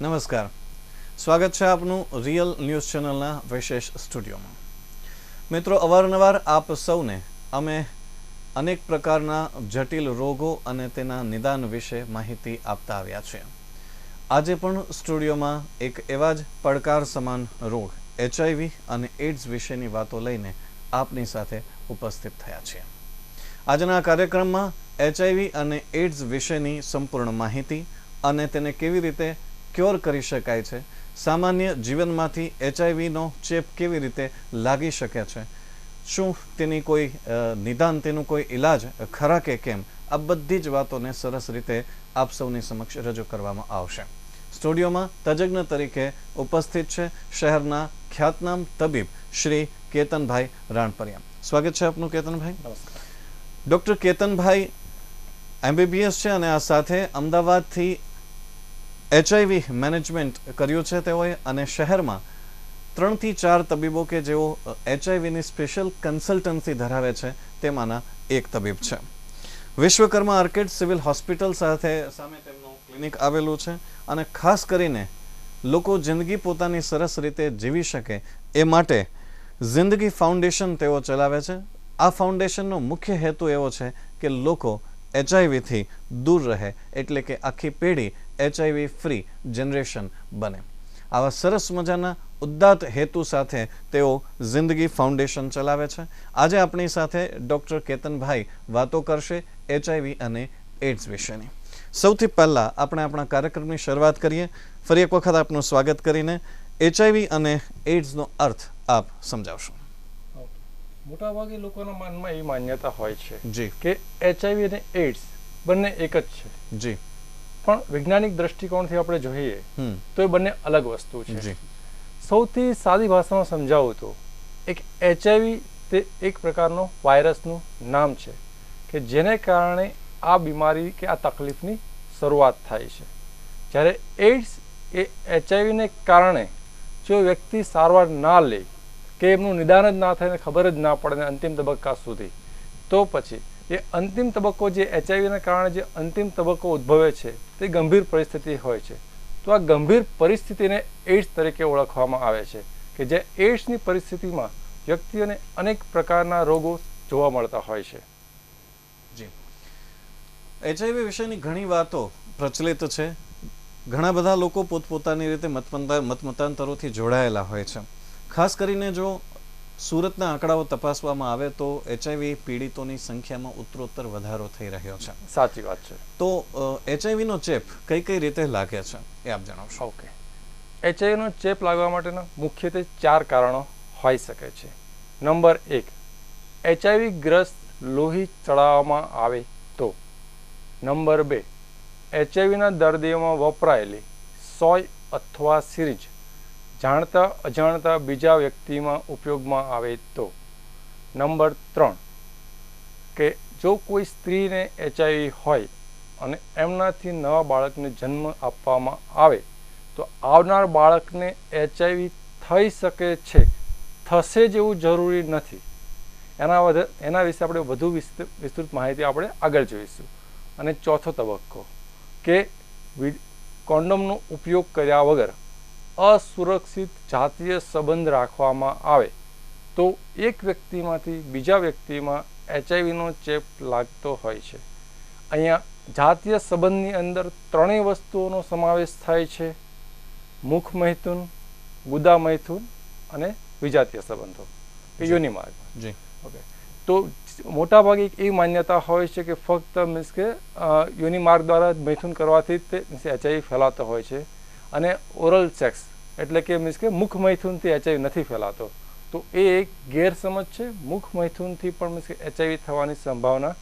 નમસ્કાર, સ્વાગત છે આપનું રિયલ ન્યૂઝ ચેનલના વિશેષ સ્ટુડિયોમાં. મિત્રો, અવારનવાર આપ સૌને અમે અનેક પ્રકારના જટિલ રોગો અને તેના નિદાન વિશે માહિતી આપતા આવ્યા છીએ. આજે પણ સ્ટુડિયોમાં એક એવા જ પડકાર સમાન રોગ HIV અને AIDS વિશેની વાતો લઈને આપની સાથે ઉપસ્થિત થયા છીએ. આજના કાર્યક્રમમાં HIV અને AIDS વિશેની સંપૂર્ણ માહિતી અને તેને કેવી રીતે ક્યોર કરી શકાય છે, સામાન્ય જીવનમાંથી HIVનો ચેપ કેવી રીતે લાગી શકે છે, શું તેની કોઈ નિદાન, તેનું કોઈ ઇલાજ ખરા કે કેમ, આ બધી જ વાતોને સરસ રીતે આપ સૌની સમક્ષ રજૂ કરવામાં આવશે. સ્ટુડિયોમાં તજજ્ઞ તરીકે ઉપસ્થિત છે શહેરના ખ્યાતનામ તબીબ શ્રી કેતનભાઈ રાણપરિયા. સ્વાગત છે આપનું કેતનભાઈ. નમસ્કાર. ડૉક્ટર કેતનભાઈ MBBS છે અને આ સાથે અમદાવાદથી HIV મેનેજમેન્ટ કર્યું છે તેઓએ, અને શહેરમાં 3 થી 4 તબીબો કે જેઓ HIVની સ્પેશિયલ કન્સલ્ટન્સી ધરાવે છે તેમાંના એક તબીબ છે. વિશ્વકર્મા આર્કેડ સિવિલ હોસ્પિટલ સામે તેમનું ક્લિનિક આવેલું છે અને ખાસ કરીને લોકો જિંદગી પોતાની સરસ રીતે જીવી શકે એ માટે જિંદગી ફાઉન્ડેશન તેઓ ચલાવે છે. આ ફાઉન્ડેશનનો મુખ્ય હેતુ એવો છે કે લોકો HIVથી દૂર રહે, એટલે કે આખી પેઢી HIV ફ્રી જનરેશન બને. આવા સરસ મજાના ઉદ્દાત હેતુ સાથે તેઓ જિંદગી ફાઉન્ડેશન ચલાવે છે. આજે આપણી સાથે ડૉક્ટર કેતનભાઈ વાતો કરશે HIV અને AIDS વિશેની. સૌથી પહેલાં આપણે આપણા કાર્યક્રમની શરૂઆત કરીએ. ફરી એક વખત આપનું સ્વાગત કરીને HIV અને AIDSનો અર્થ આપ સમજાવશો. મોટાભાગે લોકોના મનમાં એ માન્યતા હોય છે જી કે HIV અને AIDS બંને એક જ છે. જી. પણ વૈજ્ઞાનિક દ્રષ્ટિકોણથી આપણે જોઈએ તો એ બંને અલગ વસ્તુ છે. જી. સૌથી સાદી ભાષામાં સમજાવું તો એક HIV તે એક પ્રકારનો વાયરસનું નામ છે કે જેને કારણે આ બીમારી કે આ તકલીફની શરૂઆત થાય છે. જ્યારે AIDS એ HIVને કારણે જો વ્યક્તિ સારવાર ના લે કે એમનું નિદાન જ ના થાય ને ખબર જ ના પડે ને અંતિમ તબક્કા સુધી, તો પછી એ અંતિમ તબક્કો જે HIVના કારણે જે અંતિમ તબક્કો ઉદ્ભવે છે તે ગંભીર પરિસ્થિતિ હોય છે. તો આ ગંભીર પરિસ્થિતિને AIDS તરીકે ઓળખવામાં આવે છે કે જે AIDSની પરિસ્થિતિમાં વ્યક્તિઓને અનેક પ્રકારના રોગો જોવા મળતા હોય છે. જી. HIV વિશેની ઘણી વાતો પ્રચલિત છે. ઘણા બધા લોકો પોતપોતાની રીતે મતમતાંતરોથી જોડાયેલા હોય છે. ખાસ કરીને જો સુરતના આંકડાઓ તપાસવામાં આવે તો HIV પીડિતોની સંખ્યામાં ઉત્તરોત્તર વધારો થઈ રહ્યો છે. સાચી વાત છે. તો HIVનો ચેપ કઈ કઈ રીતે લાગે છે એ આપ જણાવશો. ઓકે. HIVનો ચેપ લાગવા માટેના મુખ્યત્વે 4 કારણો હોઈ શકે છે. નંબર 1, HIV ગ્રસ્ત લોહી ચડાવવામાં આવે તો. નંબર 2, HIVના દર્દીઓમાં વપરાયેલી સોય અથવા સિરિંજ જાણતા અજાણતા બીજા વ્યક્તિમાં ઉપયોગમાં આવે તો. નંબર 3, કે જો કોઈ સ્ત્રીને HIV હોય અને એમનાથી નવા બાળકને જન્મ આપવામાં આવે તો આવનાર બાળકને HIV થઈ શકે છે, થશે જ એવું જરૂરી નથી. એના વિશે આપણે વધુ વિસ્તૃત માહિતી આપણે આગળ જોઈશું. અને ચોથો તબક્કો કે કોન્ડોમનો ઉપયોગ કર્યા વગર અસુરક્ષિત જાતીય સંબંધ રાખવામાં આવે તો એક વ્યક્તિમાંથી બીજા વ્યક્તિમાં HIVનો ચેપ લાગતો હોય છે. અહીંયા જાતીય સંબંધની અંદર 3 વસ્તુઓનો સમાવેશ થાય છે: મુખ મૈથુન, ગુદા મૈથુન અને વિજાતીય સંબંધો કે યોનિ માર્ગ. જી. ઓકે. તો મોટાભાગે એવી માન્યતા હોય છે કે ફક્ત મીન્સ કે યોનિ માર્ગ દ્વારા મૈથુન કરવાથી જ તે HIV ફેલાતો હોય છે, અને ઓરલ સેક્સ એટલે કે મીન્સ કે મુખ મૈથુનથી HIV નથી ફેલાતો. તો એ એક ગેરસમજ છે. મુખ મૈથુનથી પણ મીન્સ કે HIV થવાની સંભાવના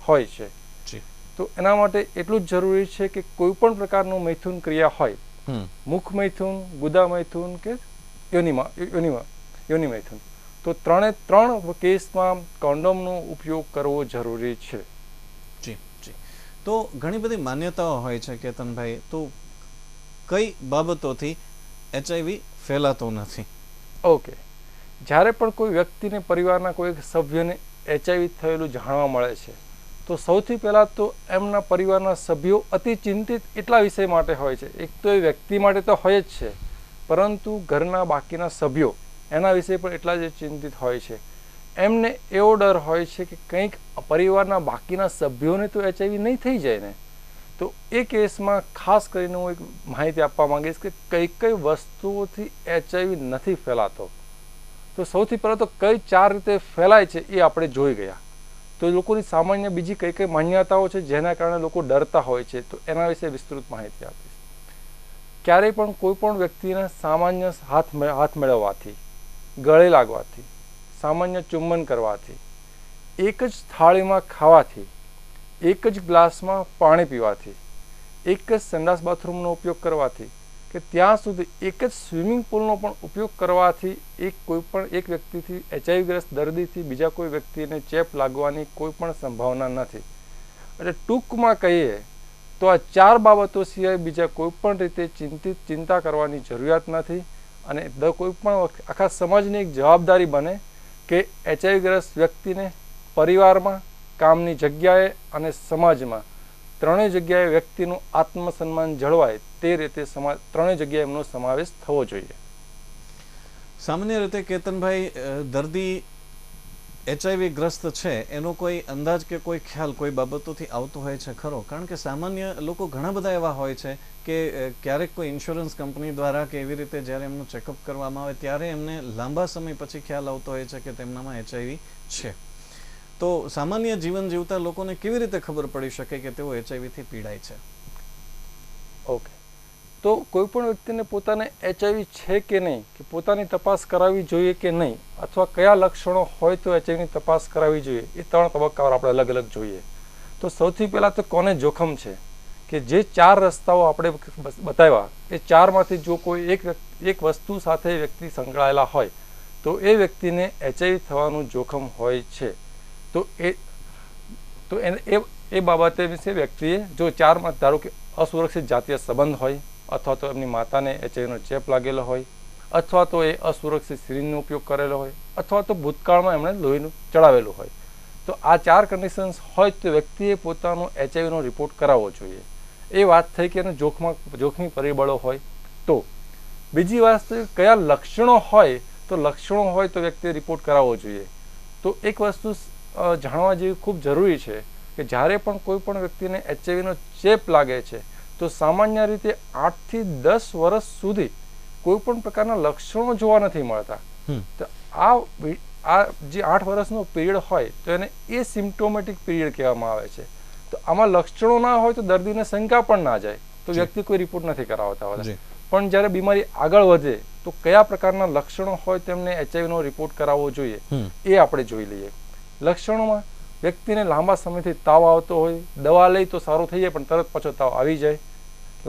હોય છે. તો એના માટે એટલું જ જરૂરી છે કે કોઈ પણ પ્રકારનું મૈથુન ક્રિયા હોય, મુખ મૈથુન, ગુદા મૈથુન કે યોનિ મૈથુન, તો 3 કેસમાં કોન્ડોમનો ઉપયોગ કરવો જરૂરી છે. જી જી. તો ઘણી બધી માન્યતાઓ હોય છે કેતનભાઈ, તો કઈ બાબતોથી HIV ફેલાતો નથી? ઓકે. જ્યારે પણ કોઈ વ્યક્તિને પરિવારના કોઈ સભ્યને HIV થયેલું જાણવા મળે છે તો સૌથી પહેલાં તો એમના પરિવારના સભ્યો અતિ ચિંતિત એટલા વિષય માટે હોય છે. એક તો એ વ્યક્તિ માટે તો હોય જ છે, પરંતુ ઘરના બાકીના સભ્યો એના વિશે પણ એટલા જ ચિંતિત હોય છે. એમને એવો ડર હોય છે કે કંઈક પરિવારના બાકીના સભ્યોને તો HIV નહીં થઈ જાય ને. તો એ કેસમાં ખાસ કરીને હું એક માહિતી આપવા માંગીશ કે કઈ કઈ વસ્તુઓથી HIV નથી ફેલાતો. તો સૌથી પહેલાં તો કઈ 4 રીતે ફેલાય છે એ આપણે જોઈ ગયા. તો લોકોની સામાન્ય બીજી કઈ કઈ માન્યતાઓ છે જેના કારણે લોકો ડરતા હોય છે, તો એના વિશે વિસ્તૃત માહિતી આપીશ. ક્યારેય પણ કોઈ પણ વ્યક્તિને સામાન્ય હાથ મેળવવાથી, ગળે લાગવાથી, સામાન્ય ચુંબન કરવાથી, એક જ થાળીમાં ખાવાથી, એક જ ગ્લાસમાં પાણી પીવાથી, એક જ સંડાસ બાથરૂમનો ઉપયોગ કરવાથી કે ત્યાં સુધી એક જ સ્વિમિંગ પુલનો પણ ઉપયોગ કરવાથી એક વ્યક્તિથી HIV ગ્રસ્ત દર્દીથી બીજા કોઈ વ્યક્તિને ચેપ લાગવાની કોઈ પણ સંભાવના નથી. એટલે ટૂંકમાં કહીએ તો આ 4 બાબતો સિવાય બીજા કોઈ પણ રીતે ચિંતા કરવાની જરૂરિયાત નથી. અને કોઈ પણ આખા સમાજની એક જવાબદારી બને કે HIV ગ્રસ્ત વ્યક્તિને પરિવારમાં, કામની જગ્યાએ અને સમાજમાં ત્રણેય જગ્યાએ વ્યક્તિનું આત્મસન્માન જળવાય તે રીતે ત્રણેય જગ્યાએ એમનો સમાવેશ થવો જોઈએ. સામાન્ય રીતે કેતનભાઈ, દર્દી HIV ગ્રસ્ત છે એનો કોઈ અંદાજ કે કોઈ ખ્યાલ કોઈ બાબતોથી આવતો હોય છે ખરો? કારણ કે સામાન્ય લોકો ઘણા બધા એવા હોય છે કે ક્યારેક કોઈ ઇન્સ્યોરન્સ કંપની દ્વારા કે એવી રીતે જ્યારે એમનું ચેકઅપ કરવામાં આવે ત્યારે એમને લાંબા સમય પછી ખ્યાલ આવતો હોય છે કે તેમનામાં HIV છે. તો સામાન્ય જીવન જીવતા લોકોને કેવી રીતે ખબર પડી શકે કે તેઓ HIV થી પીડાય છે? ઓકે, તો કોઈ પણ વ્યક્તિને પોતાને HIV છે કે નહીં, કે પોતાની તપાસ કરાવવી જોઈએ કે નહીં, અથવા કયા લક્ષણો હોય તો HIVની તપાસ કરાવવી જોઈએ, એ 3 તબક્કાઓ આપણે અલગ અલગ જોઈએ. તો સૌથી પહેલાં તો કોને જોખમ છે, કે જે 4 રસ્તાઓ આપણે બતાવ્યા એ 4માંથી જો કોઈ એક વસ્તુ સાથે વ્યક્તિ સંકળાયેલા હોય તો એ વ્યક્તિને HIV થવાનું જોખમ હોય છે. તો એ બાબતે વિશે વ્યક્તિએ જો 4માં ધારો કે અસુરક્ષિત જાતીય સંબંધ હોય, અથવા તો એમની માતાને HIVનો ચેપ લાગેલો હોય, અથવા તો એ અસુરક્ષિત સિરિંજનો ઉપયોગ કરેલો હોય, અથવા તો ભૂતકાળમાં એમણે લોહીનું ચડાવેલું હોય, તો આ 4 કન્ડિશન્સ હોય તો વ્યક્તિએ પોતાનો HIVનો રિપોર્ટ કરાવવો જોઈએ. એ વાત થઈ કે એને જોખમી પરિબળો હોય તો. બીજી વાત કયા લક્ષણો હોય, તો લક્ષણો હોય તો વ્યક્તિએ રિપોર્ટ કરાવવો જોઈએ. તો એક વસ્તુ જાણવા જેવી ખૂબ જરૂરી છે કે જ્યારે પણ કોઈ પણ વ્યક્તિને HIVનો ચેપ લાગે છે તો સામાન્ય રીતે 8 થી 10 વર્ષ સુધી કોઈ પણ પ્રકારના લક્ષણો જોવા નથી મળતા. તો આ જે 8 વર્ષનો પીરિયડ હોય તો એને એસિમ્પ્ટોમેટિક પીરિયડ કહેવામાં આવે છે. તો આમાં લક્ષણો ના હોય તો દર્દીને શંકા પણ ના જાય, તો વ્યક્તિ કોઈ રિપોર્ટ નથી કરાવતા હોતા. પણ જ્યારે બીમારી આગળ વધે તો કયા પ્રકારના લક્ષણો હોય તેમને HIVનો રિપોર્ટ કરાવવો જોઈએ એ આપણે જોઈ લઈએ. લક્ષણોમાં વ્યક્તિને લાંબા સમયથી તાવ આવતો હોય, દવા લઈ તો સારું થઈ જાય પણ તરત પાછો તાવ આવી જાય,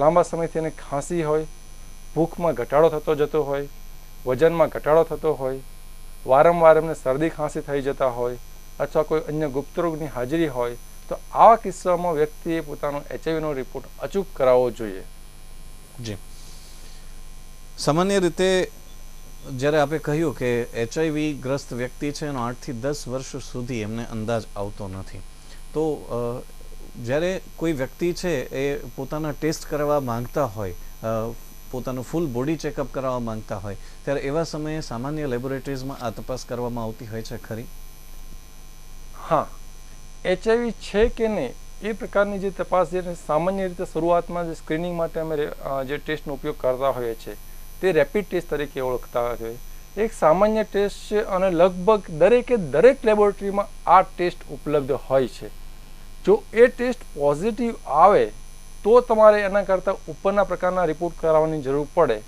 લાંબા સમયથી એને ખાંસી હોય, ભૂખમાં ઘટાડો થતો જતો હોય, વજનમાં ઘટાડો થતો હોય, વારંવાર એમને શરદી ખાંસી થઈ જતા હોય, અથવા કોઈ અન્ય ગુપ્ત રોગની હાજરી હોય, તો આવા કિસ્સામાં વ્યક્તિએ પોતાનો HIVનો રિપોર્ટ અચૂક કરાવવો જોઈએ. જી, સામાન્ય રીતે જ્યારે આપણે કહ્યું કે HIV ગ્રસ્ત વ્યક્તિ છે એનો 8 થી 10 વર્ષ સુધી એમને અંદાજ આવતો નથી, તો જ્યારે કોઈ વ્યક્તિ છે એ પોતાના ટેસ્ટ કરવા માંગતા હોય, પોતાનું ફૂલ બોડી ચેકઅપ કરાવવા માંગતા હોય, ત્યારે એવા સમયે સામાન્ય લેબોરેટરીઝમાં આ તપાસ કરવામાં આવતી હોય છે ખરી? હા, HIV છે કે નહીં એ પ્રકારની જે તપાસ જે સામાન્ય રીતે શરૂઆતમાં જે સ્ક્રીનિંગ માટે અમે જે ટેસ્ટનો ઉપયોગ કરતા હોઈએ છીએ તે રેપિડ ટેસ્ટ તરીકે ઓળખતા હોય. એક સામાન્ય ટેસ્ટ છે અને લગભગ દરેક લેબોરેટરીમાં આ ટેસ્ટ ઉપલબ્ધ હોય છે. જો એ ટેસ્ટ પોઝિટિવ આવે તો તમારે એના કરતાં ઉપરના પ્રકારના રિપોર્ટ કરાવવાની જરૂર પડે,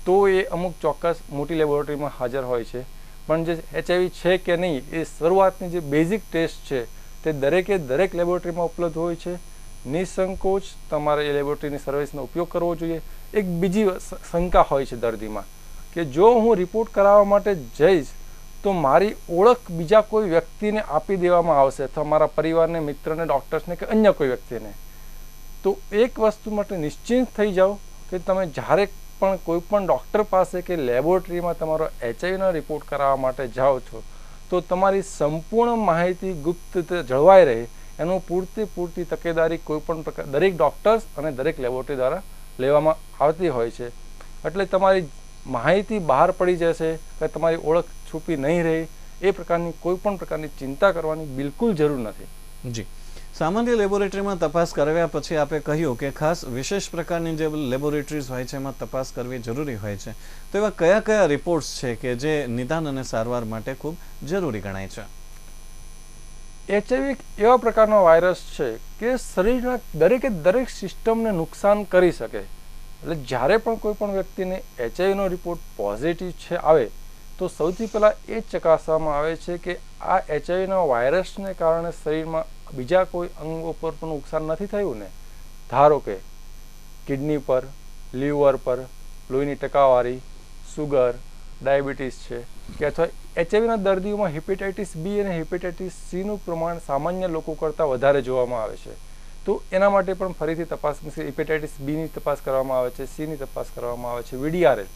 તો એ અમુક ચોક્કસ મોટી લેબોરેટરીમાં હાજર હોય છે. પણ જે HIV છે કે નહીં એ શરૂઆતની જે બેઝિક ટેસ્ટ છે તે દરેક લેબોરેટરીમાં ઉપલબ્ધ હોય છે. નિસંકોચ તમારે એ લેબોરેટરીની સર્વિસનો ઉપયોગ કરવો જોઈએ. એક બીજી શંકા હોય છે દર્દીમાં કે જો હું રિપોર્ટ કરાવવા માટે જઈશ તો મારી ઓળખ બીજા કોઈ વ્યક્તિને આપી દેવામાં આવશે, અથવા મારા પરિવારને, મિત્રને, ડૉક્ટર્સને કે અન્ય કોઈ વ્યક્તિને. તો એક વસ્તુ માટે નિશ્ચિંત થઈ જાઓ કે તમે જ્યારે પણ કોઈ પણ ડૉક્ટર પાસે કે લેબોરેટરીમાં તમારો HIVનો રિપોર્ટ કરાવવા માટે જાઓ છો તો તમારી સંપૂર્ણ માહિતી ગુપ્ત જળવાઈ રહે એનું પૂરતી તકેદારી કોઈ પણ પ્રકાર દરેક ડૉક્ટર્સ અને દરેક લેબોરેટરી દ્વારા લેવામાં આવતી હોય છે. એટલે તમારી માહિતી બહાર પડી જશે કે તમારી ઓળખ છુપી નહીં રહે એ પ્રકારની કોઈ પણ પ્રકારની ચિંતા કરવાની બિલકુલ જરૂર નથી. જી, સામાન્ય લેબોરેટરીમાં તપાસ કરાવ્યા પછી આપે કહ્યું કે ખાસ વિશેષ પ્રકારની જે લેબોરેટરીઝ હોય છે એમાં તપાસ કરવી જરૂરી હોય છે. તો એવા કયા કયા રિપોર્ટ્સ છે કે જે નિદાન અને સારવાર માટે ખૂબ જરૂરી ગણાય છે? એચઆઈવી એક એવા પ્રકારનો વાયરસ છે કે શરીરના દરેક સિસ્ટમને નુકસાન કરી શકે. એટલે જ્યારે પણ કોઈ પણ વ્યક્તિને એચઆઈવીનો રિપોર્ટ પોઝિટિવ છે આવે તો સૌથી પહેલાં એ ચકાસવામાં આવે છે કે આ એચઆઈવીના વાયરસને કારણે શરીરમાં બીજા કોઈ અંગો પર પણ નુકસાન નથી થયું ને. ધારો કે કિડની પર, લીવર પર, લોહીની ટકાવારી, સુગર, ડાયાબિટીસ છે કે અથવા એચઆઈવીના દર્દીઓમાં હેપેટાઇટિસ બી અને હેપેટાઇટિસ સીનું પ્રમાણ સામાન્ય લોકો કરતાં વધારે જોવામાં આવે છે. તો એના માટે પણ ફરીથી તપાસ હેપેટાઇટિસ બીની તપાસ કરવામાં આવે છે, સીની તપાસ કરવામાં આવે છે, VDRL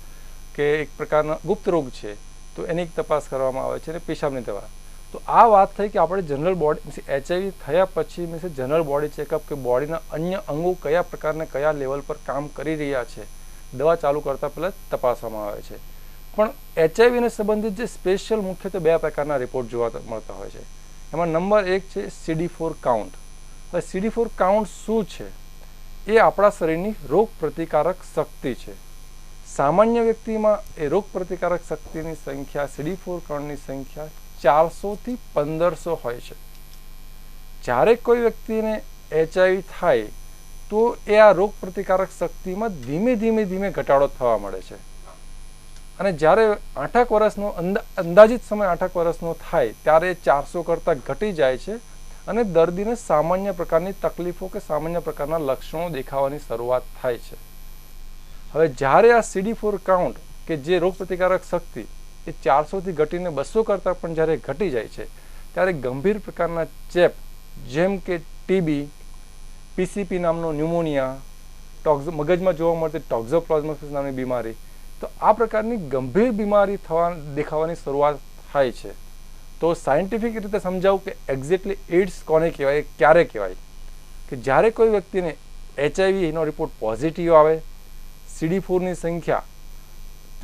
કે એક પ્રકારનો ગુપ્ત રોગ છે તો એની તપાસ કરવામાં આવે છે અને પેશાબની દવા. તો આ વાત થઈ કે આપણે જનરલ બોડી એચઆઈવી થયા પછી જનરલ બોડી ચેકઅપ કે બોડીના અન્ય અંગો કયા પ્રકારના કયા લેવલ પર કામ કરી રહ્યા છે દવા ચાલુ કરતાં પહેલાં તપાસવામાં આવે છે. પણ એચઆઈવીને સંબંધિત જે સ્પેશિયલ મુખ્યત્વે બે પ્રકારના રિપોર્ટ જોવા મળતા હોય છે. એમાં નંબર 1 છે CD4 કાઉન્ટ. હવે CD4 કાઉન્ટ શું છે? એ આપણા શરીરની રોગ પ્રતિકારક શક્તિ છે. સામાન્ય વ્યક્તિમાં એ રોગ પ્રતિકારક શક્તિની સંખ્યા CD4 કાઉન્ટની સંખ્યા 400 થી 1500 હોય છે. જ્યારે કોઈ વ્યક્તિને એચઆઈવી થાય તો એ આ રોગ પ્રતિકારક શક્તિમાં ધીમે ઘટાડો થવા મળે છે. અને જ્યારે 8 વર્ષનો અંદાજિત સમય 8 વર્ષનો થાય ત્યારે 400 કરતાં ઘટી જાય છે અને દર્દીને સામાન્ય પ્રકારની તકલીફો કે સામાન્ય પ્રકારના લક્ષણો દેખાવાની શરૂઆત થાય છે. હવે જ્યારે આ CD4 કાઉન્ટ કે જે રોગ પ્રતિકારક શક્તિ એ 400 થી ઘટીને 200 કરતાં પણ જ્યારે ઘટી જાય છે ત્યારે ગંભીર પ્રકારના ચેપ જેમ કે ટીબી, PCP નામનો ન્યુમોનિયા, મગજમાં જોવા મળતી ટોક્ઝોપ્લાઝમોસિસ નામની બીમારી, તો આ પ્રકારની ગંભીર બીમારી દેખાવાની શરૂઆત થાય છે. તો સાયન્ટિફિક રીતે સમજાવું કે એક્ઝેક્ટલી એડ્સ કોને કહેવાય, ક્યારે કહેવાય કે જ્યારે કોઈ વ્યક્તિને એચઆઈવીનો રિપોર્ટ પોઝિટિવ આવે, CD4ની સંખ્યા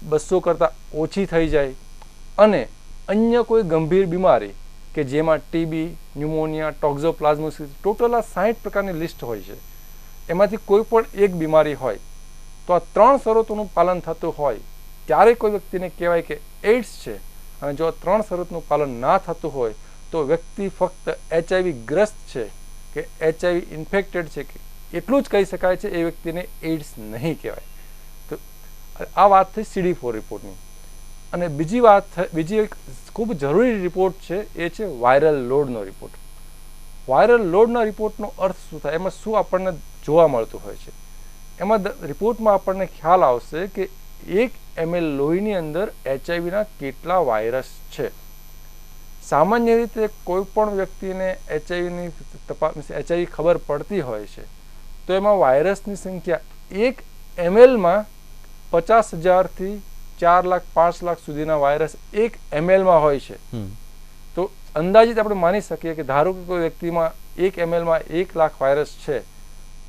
200 કરતાં ઓછી થઈ જાય અને અન્ય કોઈ ગંભીર બીમારી કે જેમાં ટીબી, ન્યુમોનિયા, ટોક્ઝોપ્લાઝમોસિસ ટોટલ આ 60 પ્રકારની લિસ્ટ હોય છે. એમાંથી કોઈ પણ એક બીમારી હોય તો આ 3 શરતોનું પાલન થતું હોય ત્યારે કોઈ વ્યક્તિને કહેવાય કે એડ્સ છે. અને જો 3 શરતનું પાલન ના થતું હોય તો વ્યક્તિ ફક્ત એચઆઈવી ગ્રસ્ત છે કે એચઆઈવી ઇન્ફેક્ટેડ છે કે એટલું જ કહી શકાય છે, એ વ્યક્તિને એડ્સ નહીં કહેવાય. તો આ વાત થઈ CD4 રિપોર્ટની. અને બીજી એક ખૂબ જરૂરી રિપોર્ટ છે એ છે વાયરલ લોડનો રિપોર્ટ. વાયરલ લોડના રિપોર્ટનો અર્થ શું થાય, એમાં શું આપણને જોવા મળતું હોય છે? એમાં રિપોર્ટમાં આપણને ખ્યાલ આવશે કે 1 ml લોહીની અંદર એચઆઈવીના કેટલા વાયરસ છે. સામાન્ય રીતે કોઈ પણ વ્યક્તિને એચઆઈવીની તપાસ એચઆઈવી ખબર પડતી હોય છે તો એમાં વાયરસની સંખ્યા 1 mlમાં 50,000 થી 4 લાખ 5 લાખ સુધીના વાયરસ 1 mlમાં હોય છે. તો અંદાજિત આપણે માની શકીએ કે ધારો કે કોઈ વ્યક્તિમાં 1 mlમાં 1 લાખ વાયરસ છે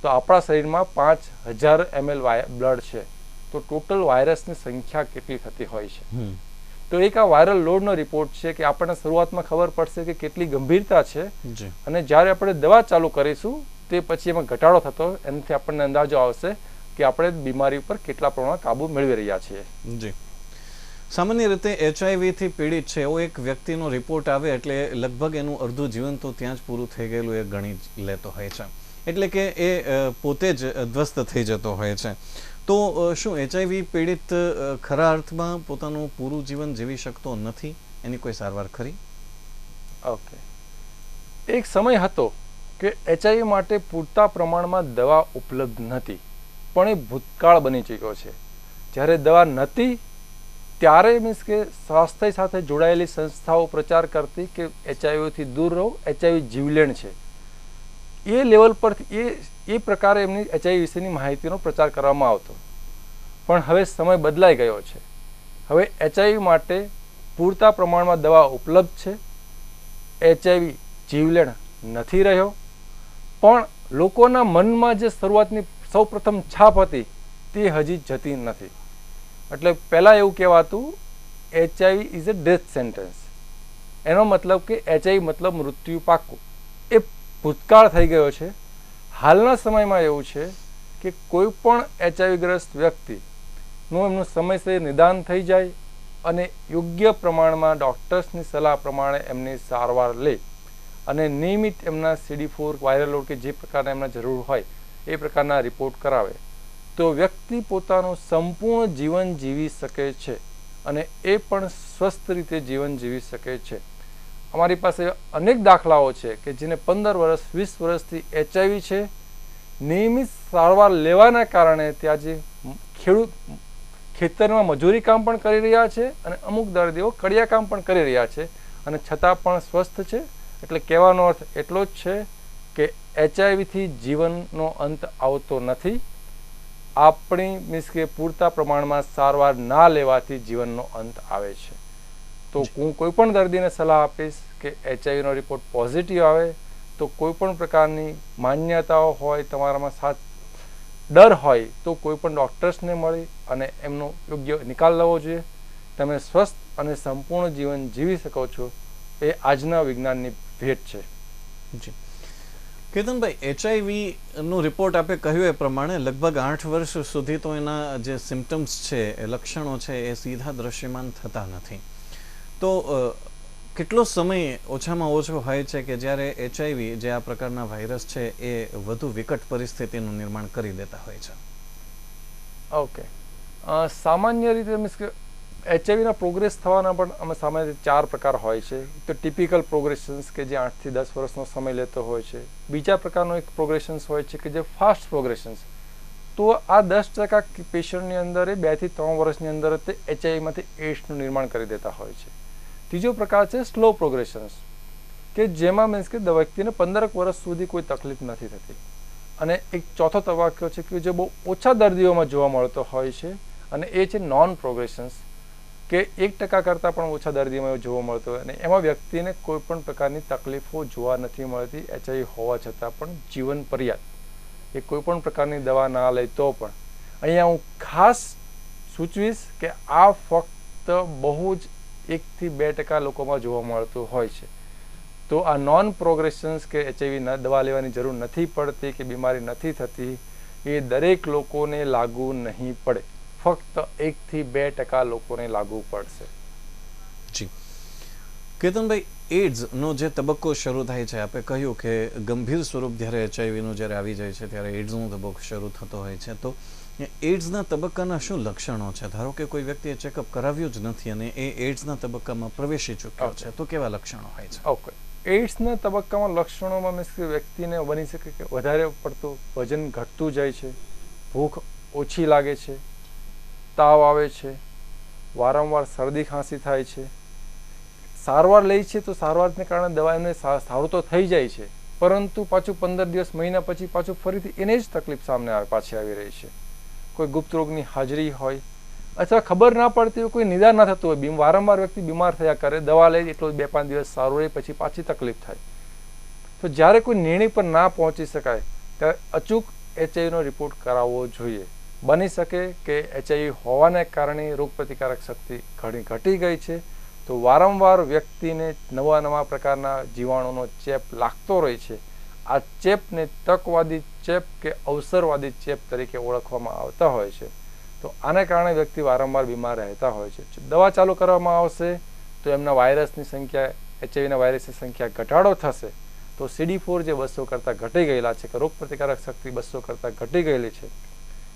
તો આપણા શરીરમાં 5,000 ml બ્લડ છે તો ટોટલ વાયરસની સંખ્યા કેટલી થતી હોય છે. તો એક આ વાયરલ લોડનો રિપોર્ટ છે કે આપણને શરૂઆતમાં ખબર પડશે કે કેટલી ગંભીરતા છે અને જ્યારે આપણે દવા ચાલુ કરીશું તે પછી એમાં ઘટાડો થતો એનાથી આપણને અંદાજો આવશે કે આપણે બીમારી ઉપર કેટલા પ્રમાણમાં કાબુ મેળવી રહ્યા છીએ. જી, સામાન્ય રીતે એચઆઈવીથી પીડિત છે એવો એક વ્યક્તિનો રિપોર્ટ આવે એટલે લગભગ એનું અડધું જીવન તો ત્યાં જ પૂરું થઈ ગયેલું એ ગણી લેતો હોય છે. એટલે કે એ પોતે જ ધ્વસ્ત થઈ જતો હોય છે. તો શું એચઆઈવી પીડિત ખરા અર્થમાં પોતાનું પૂરું જીવન જીવી શકતો નથી? એની કોઈ સારવાર ખરી? ઓકે, એક સમય હતો કે એચઆઈવી માટે પૂરતા પ્રમાણમાં દવા ઉપલબ્ધ નથી, પણ એ ભૂતકાળ બની ચૂક્યો છે. જ્યારે દવા નહોતી ત્યારે મીન્સ કે સ્વાસ્થ્ય સાથે જોડાયેલી સંસ્થાઓ પ્રચાર કરતી કે એચઆઈવીથી દૂર રહો, એચઆઈવી જીવલેણ છે. એ લેવલ પરથી એ પ્રકારે એમની એચઆઈવી વિશેની માહિતીનો પ્રચાર કરવામાં આવતો. પણ હવે સમય બદલાઈ ગયો છે. હવે એચઆઈવી માટે પૂરતા પ્રમાણમાં દવા ઉપલબ્ધ છે. એચઆઈવી જીવલેણ નથી રહ્યો, પણ લોકોના મનમાં જે શરૂઆતની સૌપ્રથમ છાપ હતી તે હજી જતી નથી. એટલે પહેલાં એવું કહેવાતું HIV is a death sentence. એનો મતલબ કે HIV મતલબ મૃત્યુ પાક્કું. એ ભૂતકાળ થઈ ગયો છે. હાલના સમયમાં એવું છે કે કોઈ પણ HIV ગ્રસ્ત વ્યક્તિનું એમનું સમયસર નિદાન થઈ જાય અને યોગ્ય પ્રમાણમાં ડૉક્ટર્સની સલાહ પ્રમાણે એમની સારવાર લે અને નિયમિત એમના CD4 વાયરલ લોડ કે જે પ્રકારના એમના જરૂર હોય એ પ્રકારના રિપોર્ટ કરાવે તો વ્યક્તિ પોતાનું સંપૂર્ણ જીવન જીવી શકે છે અને એ પણ સ્વસ્થ રીતે જીવન જીવી શકે છે. અમારી પાસે અનેક દાખલાઓ છે કે જેને 15 વર્ષ 20 વર્ષથી HIV છે. નિયમિત સારવાર લેવાના કારણે ત્યાં જે ખેડૂત ખેતરમાં મજૂરી કામ પણ કરી રહ્યા છે અને અમુક દર્દીઓ કડિયા કામ પણ કરી રહ્યા છે અને છતાં પણ સ્વસ્થ છે. એટલે કહેવાનો અર્થ એટલો જ છે કે HIVથી જીવનનો અંત આવતો નથી. આપણી મીન્સ કે પૂરતા પ્રમાણમાં સારવાર ના લેવાથી જીવનનો અંત આવે છે. તો હું કોઈ પણ દર્દીને સલાહ આપીશ કે HIVનો રિપોર્ટ પોઝિટિવ આવે તો કોઈ પણ પ્રકારની માન્યતાઓ હોય તમારામાં ડર હોય તો કોઈ પણ ડૉક્ટર્સને મળી અને એમનો યોગ્ય નિકાલ લેવો જોઈએ. તમે સ્વસ્થ અને સંપૂર્ણ જીવન જીવી શકો છો. એ આજના વિજ્ઞાનની ભેટ છે. જી કેતનભાઈ, HIV નો રિપોર્ટ આપે કહ્યું એ પ્રમાણે લગભગ 8 વર્ષ સુધી તો એના જે સિમ્ટમ્સ છે એ લક્ષણો છે એ સીધા દ્રશ્યમાન થતા નથી. તો કેટલો સમય ઓછામાં ઓછો હોય છે કે જ્યારે HIV જે આ પ્રકારના વાયરસ છે એ વધુ વિકટ પરિસ્થિતિનું નિર્માણ કરી દેતા હોય છે? ઓકે, સામાન્ય રીતે મીન્સ કે HIVના પ્રોગ્રેસ થવાના પણ અમે સામાન્ય રીતે 4 પ્રકાર હોય છે. તો ટિપિકલ પ્રોગ્રેશન્સ કે જે 8 થી 10 વર્ષનો સમય લેતો હોય છે. બીજા પ્રકારનો એક પ્રોગ્રેશન્સ હોય છે કે જે ફાસ્ટ પ્રોગ્રેશન્સ. તો આ 10% પેશન્ટની અંદર 2 થી 3 વર્ષની અંદર તે HIVમાંથી એઇડ્સનું નિર્માણ કરી દેતા હોય છે. ત્રીજો પ્રકાર છે સ્લો પ્રોગ્રેશન્સ કે જેમાં મીન્સ કે વ્યક્તિને 15 વર્ષ સુધી કોઈ તકલીફ નથી થતી. અને એક ચોથો તબક્કો છે કે જે બહુ ઓછા દર્દીઓમાં જોવા મળતો હોય છે અને એ છે નોન પ્રોગ્રેશન્સ કે 1% કરતાં પણ ઓછા દર્દીઓમાં જોવા મળતો હોય અને એમાં વ્યક્તિને કોઈ પણ પ્રકારની તકલીફો જોવા નથી મળતી HIV હોવા છતાં પણ જીવન પર્યાપ્ત. એ કોઈ પણ પ્રકારની દવા ના લે તો પણ. અહીંયા હું ખાસ સૂચવીશ કે આ ફક્ત બહુ જ 1 થી 2% લોકોમાં જોવા મળતું હોય છે. તો આ નોન પ્રોગ્રેશન્સ કે HIV દવા લેવાની જરૂર નથી પડતી કે બીમારી નથી થતી એ દરેક લોકોને લાગુ નહીં પડે. ફક્ત 1 થી 2% લોકોને લાગુ પડશે. જી કેતનભાઈ, એઇડ્સનો જે તબક્કો શરૂ થાય છે, આપણે કહ્યું કે ગંભીર સ્વરૂપ જ્યારે HIVનું જ્યારે આવી જાય છે ત્યારે એઇડ્સનો તબક્કો શરૂ થતો હોય છે. તો એઇડ્સના તબક્કાના શું લક્ષણો છે? ધારો કે કોઈ વ્યક્તિએ ચેકઅપ કરાવ્યું જ નથી અને એ એઇડ્સના તબક્કામાં પ્રવેશી ચૂક્યો છે, તો કેવા લક્ષણો હોય છે? ઓકે, એઇડ્સના તબક્કામાં લક્ષણોમાં મીન્સ કે વ્યક્તિને બની શકે કે વધારે પડતું વજન ઘટતું જાય છે, ભૂખ ઓછી લાગે છે, તાવ આવે છે, વારંવાર શરદી ખાંસી થાય છે. સારવાર લે છે તો સારવારને કારણે દવા એને સારું તો થઈ જાય છે પરંતુ પાછું 15 દિવસ મહિના પછી પાછું ફરીથી એને જ તકલીફ સામે પાછી આવી રહી છે. કોઈ ગુપ્ત રોગની હાજરી હોય અથવા ખબર ના પડતી હોય, કોઈ નિદાન ના થતું હોય, વારંવાર વ્યક્તિ બીમાર થયા કરે, દવા લે એટલો 2-5 દિવસ સારું રહે પછી પાછી તકલીફ થાય. તો જ્યારે કોઈ નિર્ણય પર ના પહોંચી શકાય ત્યારે અચૂક HIVનો રિપોર્ટ કરાવવો જોઈએ. બની શકે કે HIV હોવાને કારણે રોગપ્રતિકારક શક્તિ ઘણી ઘટી ગઈ છે તો વારંવાર વ્યક્તિને નવા પ્રકારના જીવાણુનો ચેપ લાગતો રહે છે. આ ચેપને તકવાદી ચેપ કે અવસરવાદી ચેપ તરીકે ઓળખવામાં આવતા હોય છે. તો આને કારણે વ્યક્તિ વારંવાર બીમાર રહેતા હોય છે. દવા ચાલુ કરવામાં આવશે તો એમના વાયરસની સંખ્યા, HIVના વાયરસની સંખ્યા ઘટાડો થશે તો CD4 જે 200 કરતાં ઘટી ગયેલા છે કે રોગપ્રતિકારક શક્તિ 200 કરતાં ઘટી ગયેલી છે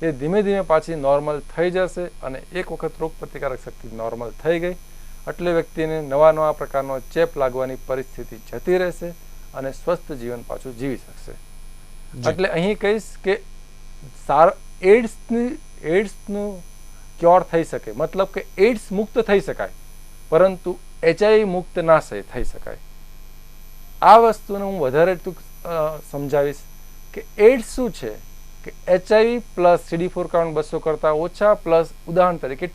એ ધીમે ધીમે પાછી નોર્મલ થઈ જશે અને એક વખત રોગપ્રતિકારક શક્તિ નોર્મલ થઈ ગઈ એટલે વ્યક્તિને નવા પ્રકારનો ચેપ લાગવાની પરિસ્થિતિ જતી રહેશે અને સ્વસ્થ જીવન પાછું જીવી શકશે. એટલે અહીં કહીશ કે એઇડ્સનું ક્યોર થઈ શકે, મતલબ કે એઇડ્સ મુક્ત થઈ શકાય પરંતુ HIV મુક્ત ના થઈ શકાય. આ વસ્તુને હું વધારે ટૂંક સમજાવીશ કે એઇડ્સ શું છે કે HIV પ્લસ CD4 કાઉન્ટ 200 કરતાં ઓછા પ્લસ ઉદાહરણ તરીકે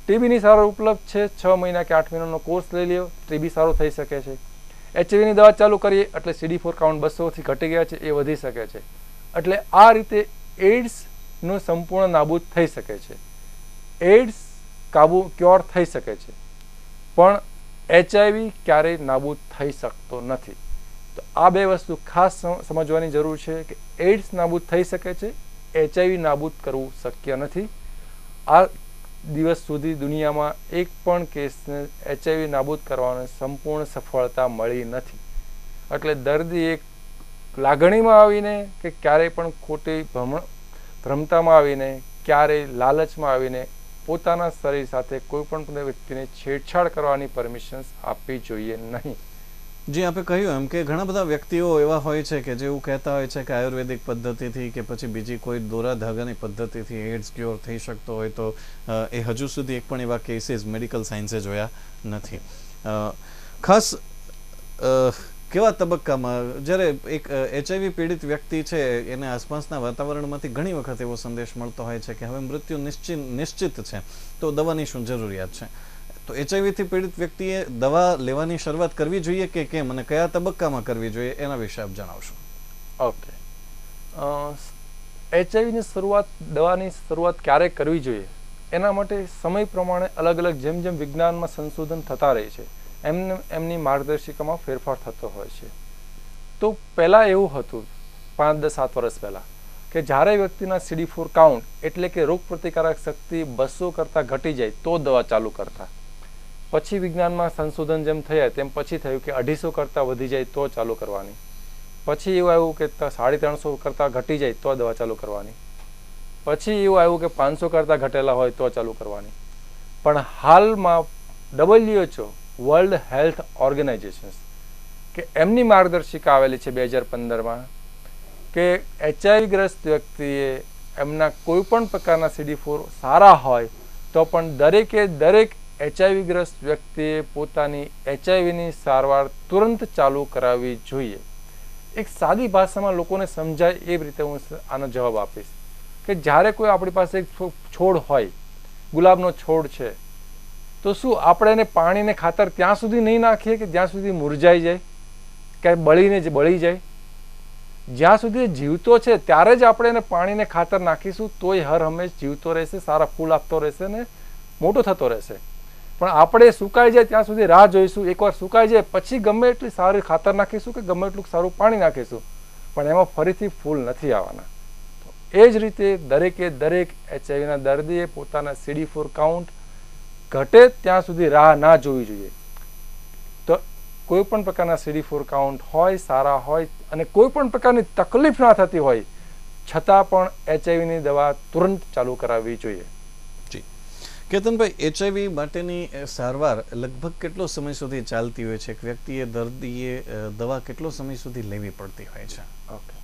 TBની સારવાર ઉપલબ્ધ છે. 6 મહિના કે 8 મહિનાનો કોર્સ લઈ લ્યો, TB સારું થઈ શકે છે. એચઆઈવીની દવા ચાલુ કરીએ એટલે CD4 કાઉન્ટ 200થી ઘટી ગયા છે એ વધી શકે છે. એટલે આ રીતે એઇડ્સનું સંપૂર્ણ નાબૂદ થઈ શકે છે. એઇડ્સ ક્યોર થઈ શકે છે, પણ એચઆઈવી ક્યારેય નાબૂદ થઈ શકતો નથી. તો આ બે વસ્તુ ખાસ સમજવાની જરૂર છે કે એઇડ્સ નાબૂદ થઈ શકે છે, એચઆઈવી નાબૂદ કરવું શક્ય નથી. આ દિવસ સુધી દુનિયામાં એક પણ કેસને એચઆઈવી નાબૂદ કરવાની સંપૂર્ણ સફળતા મળી નથી. એટલે દર્દી એક લાગણીમાં આવીને કે ક્યારેય પણ ખોટી ભ્રમતામાં આવીને, ક્યારેય લાલચમાં આવીને પોતાના શરીર સાથે કોઈ પણ વ્યક્તિને છેડછાડ કરવાની પરમિશન આપવી જોઈએ નહીં. જે આપણે કહ્યું એમ કે ઘણા બધા વ્યક્તિઓ એવા હોય છે કે જે એવું કહેતા હોય છે કે આયુર્વેદિક પદ્ધતિથી કે પછી બીજી કોઈ દોરા ધાગાની પદ્ધતિથી એડ્સ ક્યોર થઈ શકતો હોય, તો એ હજુ સુધી એક પણ એવા કેસીસ મેડિકલ સાયન્સે જોયા નથી. ખાસ કેવા તબક્કામાં જ્યારે એક એચઆઈવી પીડિત વ્યક્તિ છે એને આસપાસના વાતાવરણમાંથી ઘણી વખત એવો સંદેશ મળતો હોય છે કે હવે મૃત્યુ નિશ્ચિત છે, તો દવાની શું જરૂરિયાત છે? તો એચઆઈવીથી પીડિત વ્યક્તિએ દવા લેવાની શરૂઆત કરવી જોઈએ કે કેમ, અને કયા તબક્કામાં કરવી જોઈએ, એના વિશે આપ જણાવશો. ઓકે, એચઆઈવીની દવાની શરૂઆત ક્યારે કરવી જોઈએ એના માટે સમય પ્રમાણે અલગ અલગ જેમ જેમ વિજ્ઞાનમાં સંશોધન થતા રહે છે એમની માર્ગદર્શિકામાં ફેરફાર થતો હોય છે. તો પહેલાં એવું હતું 5-7 વર્ષ પહેલાં કે જ્યારે વ્યક્તિના CD4 કાઉન્ટ એટલે કે રોગ પ્રતિકારક શક્તિ 200 કરતાં ઘટી જાય તો દવા ચાલુ કરતા. પછી વિજ્ઞાનમાં સંશોધન જેમ થયા તેમ પછી થયું કે 250 કરતાં વધી જાય તો ચાલુ કરવાની. પછી એવું આવ્યું કે 350 કરતાં ઘટી જાય તો દવા ચાલુ કરવાની. પછી એવું આવ્યું કે 500 કરતાં ઘટેલા હોય તો ચાલુ કરવાની. પણ હાલમાં WHO વર્લ્ડ હેલ્થ ઓર્ગેનાઇઝેશન કે એમની માર્ગદર્શિકા આવેલી છે 2015માં કે એચઆઈવી ગ્રસ્ત વ્યક્તિએ એમના કોઈ પણ પ્રકારના CD4 સારા હોય તો પણ દરેક એચઆઈવી ગ્રસ્ત વ્યક્તિએ પોતાની એચઆઈવીની સારવાર તુરંત ચાલુ કરાવવી જોઈએ. એક સાદી ભાષામાં લોકોને સમજાય એ રીતે હું આનો જવાબ આપીશ કે જ્યારે કોઈ આપણી પાસે એક છોડ હોય, ગુલાબનો છોડ છે, તો શું આપણે એને પાણીને ખાતર ત્યાં સુધી નહીં નાખીએ કે જ્યાં સુધી મુરઝાઈ જાય કે બળી જાય? જ્યાં સુધી જીવતો છે ત્યારે જ આપણે એને પાણીને ખાતર નાખીશું તોય હર હંમેશ જીવતો રહેશે, સારા ફૂલ આપતો રહેશે ને મોટો થતો રહેશે. પણ આપણે સુકાઈ જાય ત્યાં સુધી રાહ જોઈશું. એકવાર સુકાઈ જાય પછી ગમે એટલી સારી ખાતર નાખીશું કે ગમે એટલું સારું પાણી નાખીશું, પણ એમાં ફરીથી ફૂલ નથી આવવાના. એ જ રીતે દરેક એચઆઈવીના દર્દીએ પોતાના CD4 કાઉન્ટ ઘટે ત્યાં સુધી રાહ ના જોવી જોઈએ. તો કોઈ પણ પ્રકારના CD4 કાઉન્ટ હોય, સારા હોય અને કોઈ પણ પ્રકારની તકલીફ ના થતી હોય છતાં પણ એચઆઈવીની દવા તુરંત ચાલુ કરાવવી જોઈએ. જી કેતનભાઈ, એચઆઈવી માટેની સારવાર લગભગ કેટલો સમય સુધી ચાલતી હોય છે? એક વ્યક્તિએ, દર્દીએ દવા કેટલો સમય સુધી લેવી પડતી હોય છે? ઓકે,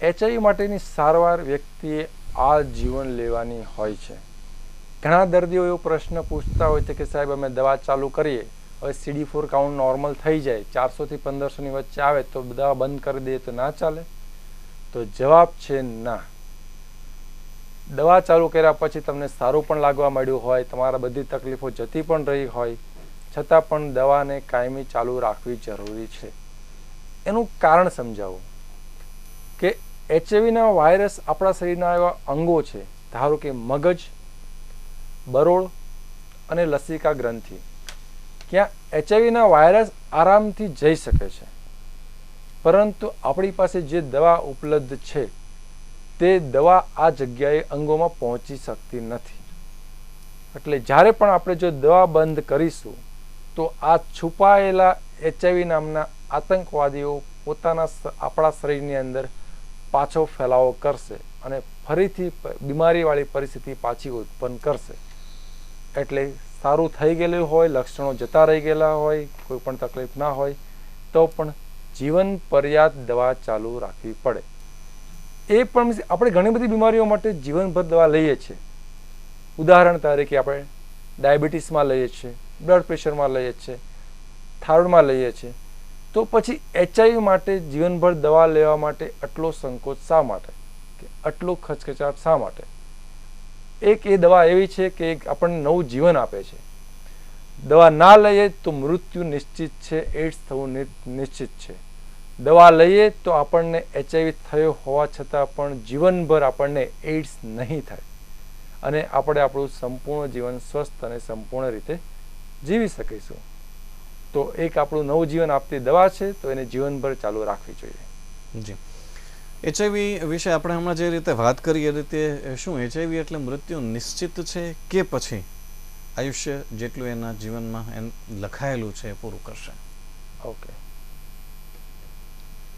એચઆઈવી માટેની સારવાર વ્યક્તિએ આજીવન લેવાની હોય છે. ઘણા દર્દીઓ એવો પ્રશ્ન પૂછતા હોય છે કે સાહેબ અમે દવા ચાલુ કરીએ, હવે CD4 કાઉન્ટ નોર્મલ થઈ જાય, 400 થી 1500ની વચ્ચે આવે તો દવા બંધ કરી દઈએ તો ના ચાલે? તો જવાબ છે ના. દવા ચાલુ કર્યા પછી તમને સારું પણ લાગવા માંડ્યું હોય, તમારા બધી તકલીફો જતી પણ રહી હોય, છતાં પણ દવાને કાયમી ચાલુ રાખવી જરૂરી છે. એનું કારણ સમજાવું કે એચઆઈવીના વાયરસ આપણા શરીરના એવા અંગો છે, ધારો કે મગજ, બરોળ અને લસિકા ગ્રંથિ, ક્યાં એચઆઈવીના વાયરસ આરામથી જઈ શકે છે. પરંતુ આપણી પાસે જે દવા ઉપલબ્ધ છે તે દવા આ જગ્યાએ અંગોમાં પહોંચી શકતી નથી. એટલે જ્યારે પણ આપણે જો દવા બંધ કરીશું તો આ છુપાયેલા એચઆઈવી નામના આતંકવાદીઓ આપણા શરીરની અંદર પાછો ફેલાવો કરશે અને ફરીથી બીમારીવાળી પરિસ્થિતિ પાછી ઉત્પન્ન કરશે. એટલે સારું થઈ ગયેલું હોય, લક્ષણો જતા રહી ગયેલા હોય, કોઈ પણ તકલીફ ના હોય તો પણ જીવન પર્યાપ્ત દવા ચાલુ રાખવી પડે. એ પણ આપણે ઘણી બધી બીમારીઓ માટે જીવનભર દવા લઈએ છીએ. ઉદાહરણ તરીકે આપણે ડાયાબિટીસમાં લઈએ છીએ, બ્લડ પ્રેશરમાં લઈએ છીએ, થાઇરોઇડમાં લઈએ છીએ. તો પછી એચઆઈવી માટે જીવનભર દવા લેવા માટે આટલો સંકોચ શા માટે, કે આટલો ખચખચાટ શા માટે? એક એ દવા એવી છે કે આપણને નવું જીવન આપે છે. દવા ના લઈએ તો મૃત્યુ નિશ્ચિત છે, એડ્સ થવું નિશ્ચિત છે. દવા લઈએ તો આપણને HIV થયો હોવા છતાં પણ જીવનભર આપણને એડ્સ નહીં થાય અને આપણે આપણું સંપૂર્ણ જીવન સ્વસ્થ અને સંપૂર્ણ રીતે જીવી શકીશું. તો એક આપણું નવું જીવન આપતી દવા છે, તો એને જીવનભર ચાલુ રાખવી જોઈએ. જી, HIV વિશે આપણે હમણાં જે રીતે વાત કરી એ રીતે શું HIV એટલે મૃત્યુ નિશ્ચિત છે કે પછી આયુષ્ય જેટલું એના જીવનમાં લખાયેલું છે એ પૂરું કરશે? ઓકે,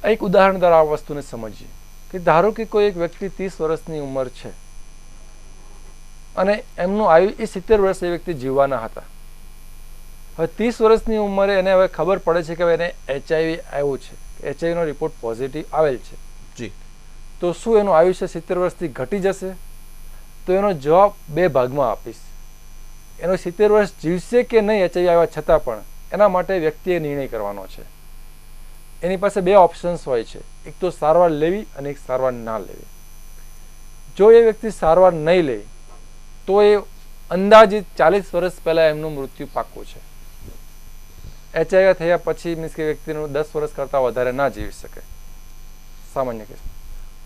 એક ઉદાહરણ દ્વારા આ વસ્તુને સમજીએ કે ધારો કે કોઈ એક વ્યક્તિ 30 વર્ષની ઉંમર છે અને એમનું આયુ એ 70 વર્ષ એ વ્યક્તિ જીવવાના હતા. હવે 30 વર્ષની ઉંમરે એને હવે ખબર પડે છે કે એને HIV આવ્યું છે, HIV નો રિપોર્ટ પોઝિટિવ આવેલ છે. જી, તો શું એનું આયુષ્ય 70 વર્ષથી ઘટી જશે? તો એનો જવાબ બે ભાગમાં આપીશ. એનો 70 વર્ષ જીવશે કે નહીં HIV આવ્યા છતાં પણ, એના માટે વ્યક્તિએ નિર્ણય કરવાનો છે. એની પાસે બે ઓપ્શન્સ હોય છે, એક તો સારવાર લેવી અને એક સારવાર ના લેવી. જો એ વ્યક્તિ સારવાર નહીં લે તો એ અંદાજિત 40 વર્ષ પહેલા એમનું મૃત્યુ પાક્કું છે. HIV થયા પછી મીન્સ કે વ્યક્તિનું 10 વર્ષ કરતાં વધારે ના જીવી શકે સામાન્ય કેસ.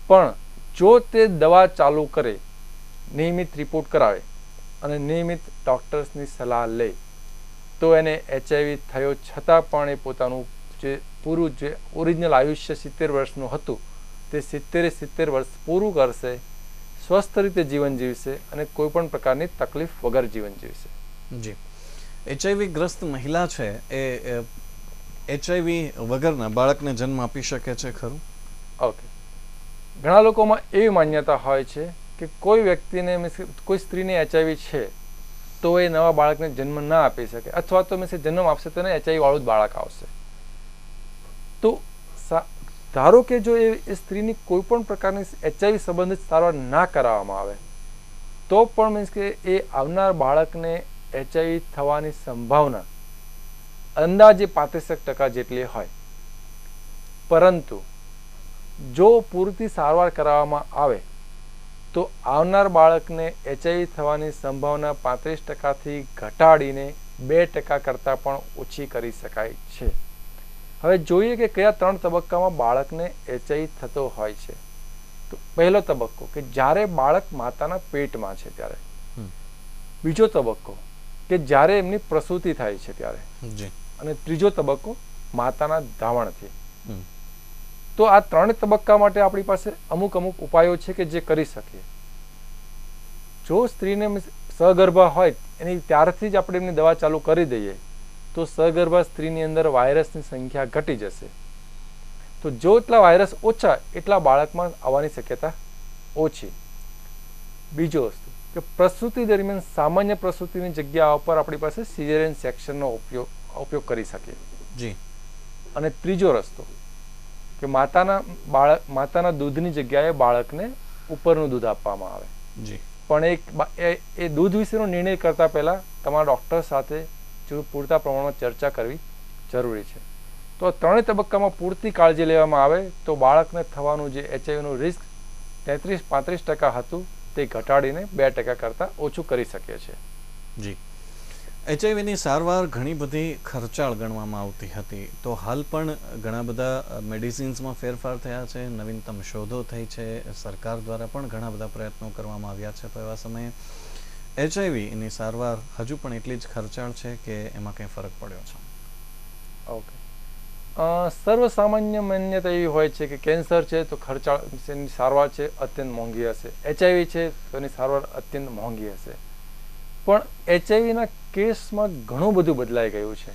પણ જો તે દવા ચાલુ કરે, નિયમિત રિપોર્ટ કરાવે અને નિયમિત ડૉક્ટર્સની સલાહ લે તો એને HIV થયો છતાં પણ એ પોતાનું જે પૂરું જે ઓરિજિનલ આયુષ્ય 70 વર્ષનું હતું તે 70 વર્ષ પૂરું કરશે, સ્વસ્થ રીતે જીવન જીવશે અને કોઈ પણ પ્રકારની તકલીફ વગર જીવન જીવશે. જી, HIV ગ્રસ્ત મહિલા છે એ HIV વગરના બાળકને જન્મ આપી શકે છે ખરું? ઓકે, ઘણા લોકોમાં એવી માન્યતા હોય છે કે કોઈ વ્યક્તિને કોઈ સ્ત્રીને HIV છે તો એ નવા બાળકને જન્મ ના આપી શકે, અથવા તો જન્મ આપશે તો એને HIV વાળું જ બાળક આવશે. તો ધારો કે જો એ સ્ત્રીની કોઈ પણ પ્રકારની HIV સંબંધિત સારવાર ના કરાવવામાં આવે તો પણ મીન્સ કે એ આવનાર બાળકને HIV થવાની સંભાવના અંદાજે 35% જેટલી હોય. પરંતુ જો પૂરતી સારવાર કરાવવામાં આવે તો આવનાર બાળકને HIV થવાની સંભાવના 35%થી ઘટાડીને 2% કરતાં પણ ઓછી કરી શકાય છે. હવે જોઈએ કે કયા 3 તબક્કામાં બાળકને HIV થતો હોય છે. તો પહેલો તબક્કો કે જ્યારે બાળક માતાના પેટમાં છે ત્યારે. બીજો તબક્કો કે જ્યારે એમની પ્રસૂતિ થાય છે ત્યારે. અને ત્રીજો તબક્કો માતાના ધાવણથી. તો આ 3 તબક્કા માટે આપણી પાસે અમુક ઉપાયો છે કે જે કરી શકીએ. જો સ્ત્રીને સગર્ભા હોય એની ત્યારથી જ આપણે એમની દવા ચાલુ કરી દઈએ તો સગર્ભા સ્ત્રીની અંદર વાયરસની સંખ્યા ઘટી જશે. તો જો એટલા વાયરસ ઓછા એટલા બાળકમાં આવવાની શક્યતા ઓછી. બીજો વસ્તુ કે પ્રસૂતિ દરમિયાન સામાન્ય પ્રસૂતિની જગ્યા ઉપર આપણી પાસે સિઝેરિયન સેક્શનનો ઉપયોગ કરી શકીએ. જી. અને ત્રીજો રસ્તો કે માતાના દૂધની જગ્યાએ બાળકને ઉપરનું દૂધ આપવામાં આવે. જી. પણ એ દૂધ વિશેનો નિર્ણય કરતા પહેલા તમારા ડૉક્ટર સાથે પૂરતા પ્રમાણમાં ચર્ચા કરવી જરૂરી છે. તો 3 તબક્કામાં પૂરતી કાળજી લેવામાં આવે તો બાળકને થવાનું જે HIVનું રિસ્ક 33-35% હતું તે ઘટાડીને 2% કરતાં ઓછું કરી શકીએ છીએ. જી, HIVની સારવાર ઘણી બધી ખર્ચાળ ગણવામાં આવતી હતી. તો હાલ પણ ઘણા બધા મેડિસિન્સમાં ફેરફાર થયા છે, નવીનતમ શોધો થઈ છે, સરકાર દ્વારા પણ ઘણા બધા પ્રયત્નો કરવામાં આવ્યા છે. તો એવા સમયે HIVની સારવાર હજુ પણ એટલી જ ખર્ચાળ છે કે એમાં કંઈ ફરક પડ્યો છે? ઓકે, સર્વસામાન્ય માન્યતા એવી હોય છે કે કેન્સર છે તો ખર્ચાળ સારવાર છે અત્યંત મોંઘી હશે, HIV છે તો એની સારવાર અત્યંત મોંઘી હશે. પણ HIVના કેસમાં ઘણું બધું બદલાઈ ગયું છે.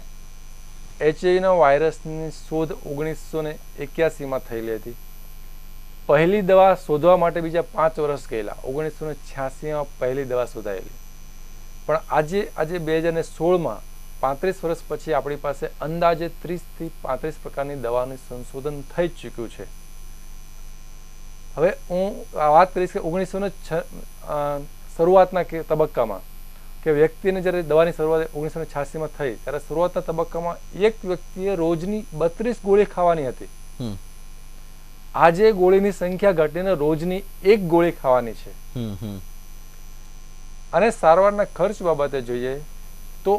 HIVના વાયરસની શોધ 1981માં થયેલી હતી. પહેલી દવા શોધવા માટે બીજા 5 વર્ષ ગયેલા. 1986માં પહેલી દવા શોધાયેલી. પણ આજે 2016માં 35 વર્ષ પછી આપણી પાસે અંદાજે 30થી 35 પ્રકારની દવાનું સંશોધન થઈ ચૂક્યું છે. હવે હું વાત કરીશ કે 1906 શરૂઆતના તબક્કામાં કે વ્યક્તિને જ્યારે દવાની શરૂઆત 1986માં થઈ ત્યારે શરૂઆતના તબક્કામાં એક વ્યક્તિએ રોજની 32 ગોળી ખાવાની હતી. આજે ગોળીની સંખ્યા ઘટીને રોજની 1 ગોળી ખાવાની છે. અને સારવારના ખર્ચ બાબતે જોઈએ તો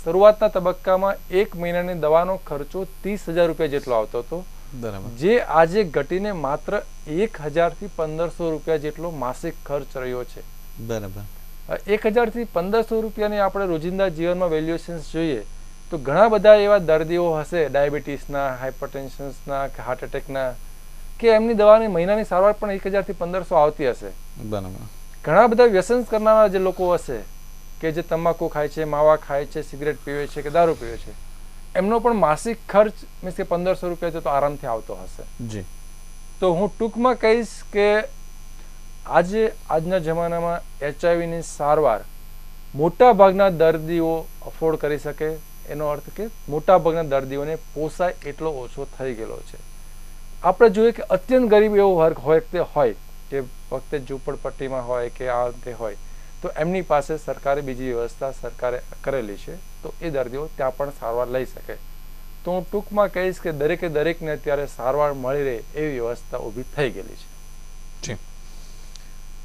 શરૂઆતના તબક્કામાં 1 મહિનાની દવાનો ખર્ચો 30,000 રૂપિયા જેટલો આવતો હતો, બરાબર, જે આજે ઘટીને માત્ર 1,000 થી 1,500 રૂપિયા જેટલો માસિક ખર્ચ રહ્યો છે. બરાબર. 1,000 થી 1,500 રૂપિયાની આપણે રોજિંદા જીવનમાં વેલ્યુએશન્સ જોઈએ તો ઘણા બધા એવા દર્દીઓ હશે ડાયાબિટીસના, હાઇપરટેન્શન્સના કે હાર્ટ એટેકના, કે એમની દવાની મહિનાની સારવાર પણ 1,000 થી 1,500 આવતી હશે. બરાબર. ઘણા બધા વ્યસન કરનારા જે લોકો હશે કે જે તમાકુ ખાય છે, માવા ખાય છે, સિગરેટ પીવે છે કે દારૂ પીવે છે, એમનો પણ માસિક ખર્ચ મીન્સ કે 1,500 રૂપિયા તો આરામથી આવતો હશે. જી. તો હું ટૂંકમાં કહીશ કે આજના જમાનામાં HIV ની સારવાર મોટા ભાગના દર્દીઓ અફોર્ડ કરી શકે, એનો અર્થ કે મોટા ભાગના દર્દીઓને પોસાય એટલો ઓછો થઈ ગયેલો છે. આપણે જોઈએ કે અત્યંત ગરીબ એવો વર્ગ હોય કે વખતે ઝૂંપડપટ્ટીમાં હોય કે આ તે હોય, તો એમની પાસે સરકારે બીજી વ્યવસ્થા સરકારે કરેલી છે, તો એ દર્દીઓ ત્યાં પણ સારવાર લઈ શકે. તો હું ટૂંકમાં કહીશ કે દરેકને અત્યારે સારવાર મળી રહે એવી વ્યવસ્થા ઊભી થઈ ગયેલી છે.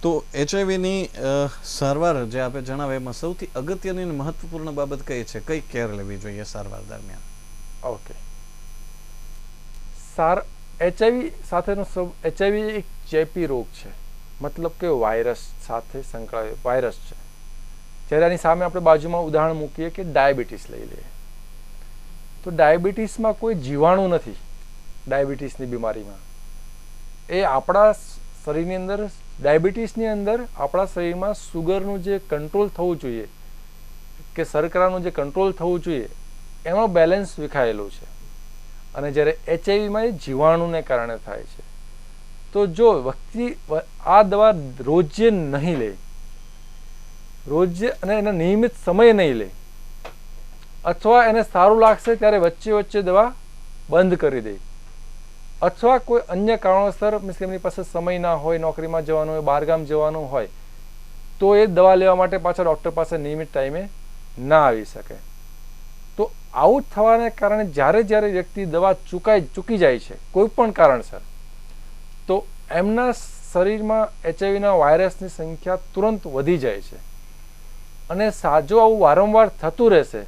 તો HIV-ની સારવાર જે આપે જણાવે એમાં સૌથી અગત્યની અને મહત્વપૂર્ણ બાબત કઈ છે? કઈ કેર લેવી જોઈએ સારવાર દરમિયાન? ઓકે, HIV એક ચેપી રોગ છે, મતલબ કે વાયરસ સાથે સંકળાયેલો વાયરસ છે. જ્યારે આની સામે આપણે બાજુમાં ઉદાહરણ મૂકીએ કે ડાયાબિટીસ લઈ લઈએ, તો ડાયાબિટીસમાં કોઈ જીવાણુ નથી. ડાયાબિટીસની બીમારીમાં એ આપણા શરીરની અંદર, ડાયાબિટીસની અંદર આપણા શરીરમાં સુગરનું જે કંટ્રોલ થવું જોઈએ કે શર્કરાનું જે કંટ્રોલ થવું જોઈએ એમાં બેલેન્સ વિખાયેલું છે. અને જ્યારે HIV-માં એ જીવાણુને કારણે થાય છે. તો જો વ્યક્તિ આ દવા રોજે નહીં લે, રોજે અને એના નિયમિત સમય નહીં લે, અથવા એને સારું લાગશે ત્યારે વચ્ચે દવા બંધ કરી દે, અથવા કોઈ અન્ય કારણોસર મીન્સ કે એમની પાસે સમય ના હોય, નોકરીમાં જવાનું હોય, બહારગામ જવાનું હોય, તો એ દવા લેવા માટે પાછા ડૉક્ટર પાસે નિયમિત ટાઈમે ના આવી શકે. તો આવું થવાને કારણે જ્યારે વ્યક્તિ દવા ચૂકી જાય છે કોઈ પણ કારણસર, તો એમના શરીરમાં HIV-ના વાયરસની સંખ્યા તુરંત વધી જાય છે. અને જો આવું વારંવાર થતું રહેશે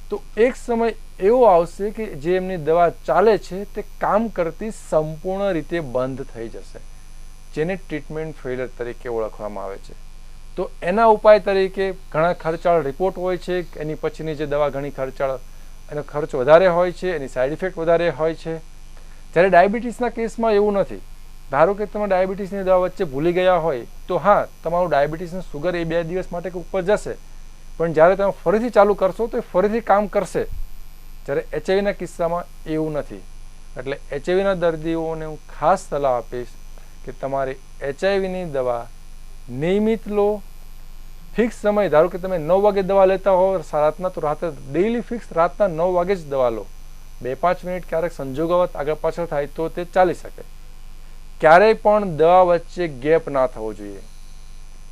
તો એક સમય એવો આવશે કે જે એમની દવા ચાલે છે તે કામ કરતી સંપૂર્ણ રીતે બંધ થઈ જશે, જેને ટ્રીટમેન્ટ ફેલિયર તરીકે ઓળખવામાં આવે છે. તો એના ઉપાય તરીકે ઘણા ખર્ચાળ રિપોર્ટ હોય છે, એની પછીની જે દવા ઘણી ખર્ચાળ, એનો ખર્ચ વધારે હોય છે, એની સાઈડ ઇફેક્ટ વધારે હોય છે. જ્યારે ડાયાબિટીસના કેસમાં એવું નથી. ધારો કે તમે ડાયાબિટીસની દવા વચ્ચે ભૂલી ગયા હોય તો હા, તમારું ડાયાબિટીસનું સુગર એ 2 દિવસ માટે ઉપર જશે, પણ જ્યારે તમે ફરીથી ચાલુ કરશો તો એ ફરીથી કામ કરશે. જ્યારે HIV-ના કિસ્સામાં એવું નથી. એટલે HIV-ના દર્દીઓને હું ખાસ સલાહ આપીશ કે તમારે HIV-ની દવા નિયમિત લો, ફિક્સ સમય. ધારો કે તમે 9 વાગે દવા લેતા હો રાતના, તો રાતે ડેઈલી ફિક્સ રાતના 9 વાગે જ દવા લો. 2-5 મિનિટ ક્યારેક સંજોગવત આગળ પાછળ થાય તો તે ચાલી શકે. ક્યારેય પણ દવા વચ્ચે ગેપ ના થવો જોઈએ.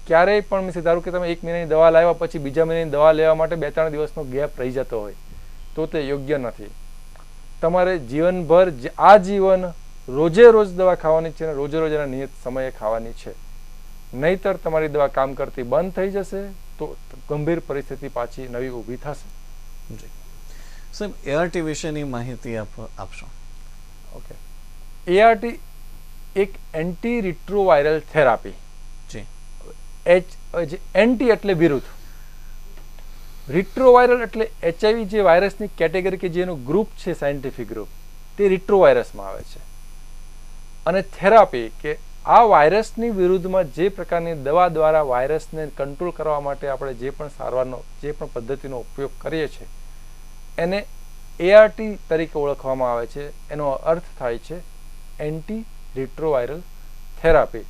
ક્યારેય પણ મીન્સ ધારો કે તમે 1 મહિનાની દવા લાવ્યા પછી બીજા મહિનાની દવા લેવા માટે 2-3 દિવસનો ગેપ રહી જતો હોય તો તે યોગ્ય નથી. તમારે જીવનભર આજીવન રોજે રોજ દવા ખાવાની છે અને રોજે રોજ એના નિયત સમયે ખાવાની છે. નહીતર તમારી દવા કામ કરતી બંધ થઈ જશે તો ગંભીર પરિસ્થિતિ પાછી નવી ઊભી થશે. જી સાહેબ, ART વિશેની માહિતી આપશો? ઓકે, ART એક એન્ટી રિટ્રોવાયરલ થેરાપી. જી. એન્ટી એટલે વિરુદ્ધ, રિટ્રોવાયરલ એટલે HIV જે વાયરસની કેટેગરી કે જેનું ગ્રુપ છે, સાયન્ટિફિક ગ્રુપ, તે રિટ્રોવાયરસમાં આવે છે. અને થેરાપી કે આ વાયરસની વિરુદ્ધમાં જે પ્રકારની દવા દ્વારા વાયરસને કંટ્રોલ કરવા માટે આપણે જે પણ સારવારનો, જે પણ પદ્ધતિનો ઉપયોગ કરીએ છીએ એને ART તરીકે ઓળખવામાં આવે છે. એનો અર્થ થાય છે એન્ટી રિટ્રોવાયરલ થેરાપી.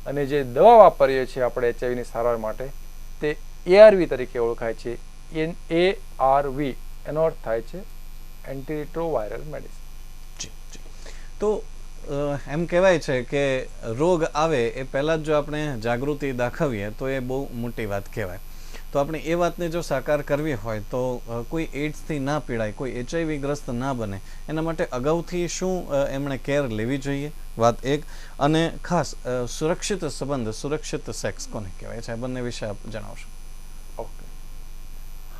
અને જે દવા વાપરીએ છીએ આપણે HIV-ની સારવાર માટે તે ARV તરીકે ઓળખાય છે. ARV એનો અર્થ થાય છે એન્ટી રિટ્રોવાયરલ મેડિસિન. જી જી. તો એમ કહેવાય છે કે રોગ આવે એ પહેલાં જ જો આપણે જાગૃતિ દાખવીએ તો એ બહુ મોટી વાત કહેવાય. તો આપણે એ વાતને જો સાકાર કરવી હોય તો કોઈ એડ્સથી ના પીડાય, કોઈ HIV ગ્રસ્ત ના બને, એના માટે અગાઉથી શું એમણે કેર લેવી જોઈએ? વાત એક. અને ખાસ સુરક્ષિત સંબંધ, સુરક્ષિત સેક્સ કોને કહેવાય છે? આ બંને વિશે આપ જણાવશો? ઓકે,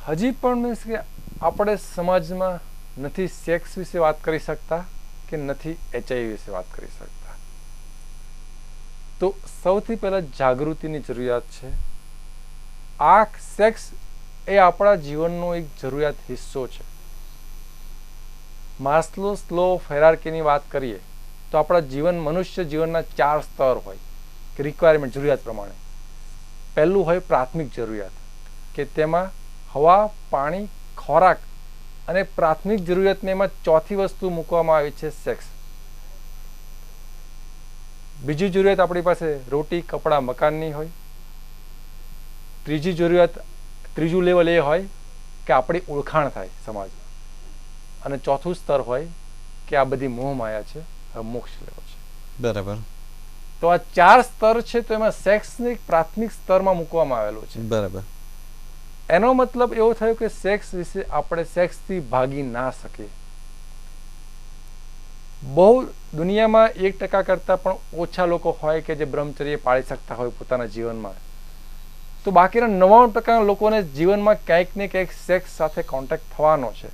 હજી પણ મીન્સ કે આપણે સમાજમાં નથી સેક્સ વિશે વાત કરી શકતા કે નથી HIV વિશે વાત કરી શકતા. તો સૌથી પહેલા જાગૃતિની જરૂરિયાત છે. આ સેક્સ એ આપણા જીવનનો એક જરૂરિયાત હિસ્સો છે. માસ્લોસ લો ઓફ હાયરાર્કીની વાત કરીએ તો આપણા મનુષ્ય જીવનના 4 સ્તર હોય કે રિક્વાયરમેન્ટ, જરૂરિયાત પ્રમાણે. પહેલું હોય પ્રાથમિક જરૂરિયાત, કે તેમાં હવા, પાણી, ખોરાક અને પ્રાથમિક જરૂરિયાતને એમાં ચોથી વસ્તુ મૂકવામાં આવી છે સેક્સ. બીજી જરૂરિયાત આપણી પાસે રોટી, કપડાં, મકાનની હોય. ત્રીજી જરૂરિયાત, ત્રીજું લેવલ એ હોય કે આપણી ઓળખાણ થાય સમાજમાં. અને ચોથું સ્તર હોય કે આ બધી મોહ માયા છે, મોક્ષ લેવો છે. બરાબર. તો આ 4 સ્તર છે, તો એમાં સેક્સને એક પ્રાથમિક સ્તરમાં મૂકવામાં આવેલો છે. બરાબર. એનો મતલબ એવો થયો કે સેક્સ વિશે આપણે સેક્સથી ભાગી ના શકીએ. બહુ દુનિયામાં 1% કરતાં પણ ઓછા લોકો હોય કે જે બ્રહ્મચર્ય પાળી શકતા હોય પોતાના જીવનમાં. તો બાકીના 99% લોકોને જીવનમાં ક્યાંક ને ક્યાંક સેક્સ સાથે કોન્ટેક્ટ થવાનો છે.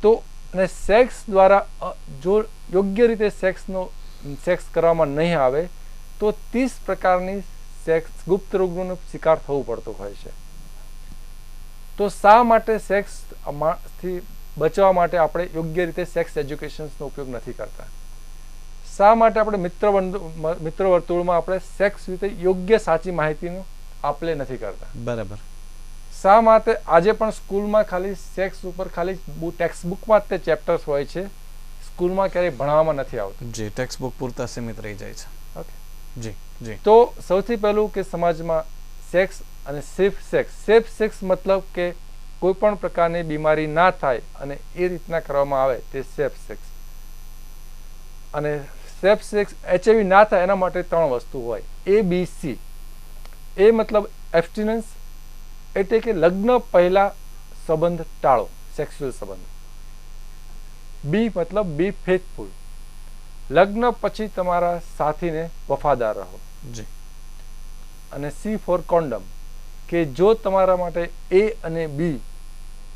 તો અને સેક્સ દ્વારા જો યોગ્ય રીતે સેક્સ કરવામાં નહીં આવે તો 30 પ્રકારની સેક્સ ગુપ્ત રોગોનો શિકાર થવું પડતું હોય છે. તો શા માટે સેક્સથી બચવા માટે આપણે યોગ્ય રીતે સેક્સ એજ્યુકેશન્સનો ઉપયોગ નથી કરતા? શા માટે આપણે મિત્ર વર્તુળમાં આપણે સેક્સ વિશે યોગ્ય સાચી માહિતીનો આપલે નથી કરતા? બરાબર. શા માટે આજે પણ સ્કૂલમાં ખાલી સેક્સ ઉપર ખાલી ટેક્સ્ટ બુકમાં તે ચેપ્ટર્સ હોય છે, સ્કૂલમાં ક્યારેય ભણાવવામાં નથી આવતું? જી, ટેક્સ્ટ બુક પૂરતા સીમિત રહી જાય છે. ઓકે, જી જી. તો સૌથી પહેલું કે સમાજમાં સેક્સ અને સેફ સેક્સ મતલબ કે કોઈ પણ પ્રકારની બીમારી ના થાય અને એ રીતના કરવામાં આવે તે સેફ સેક્સ. અને સેફ સેક્સ HIV ના થાય એના માટે 3 વસ્તુ હોય, ABC. એ મતલબ એબ્સ્ટિનન્સ, એટલે કે લગ્ન પહેલા સંબંધ ટાળો, સેક્સ્યુઅલ સંબંધ. બી મતલબ બી ફેથફુલ, લગ્ન પછી તમારા સાથીને વફાદાર રહો. જી. અને સી ફોર કોન્ડમ, કે જો તમારા માટે A અને B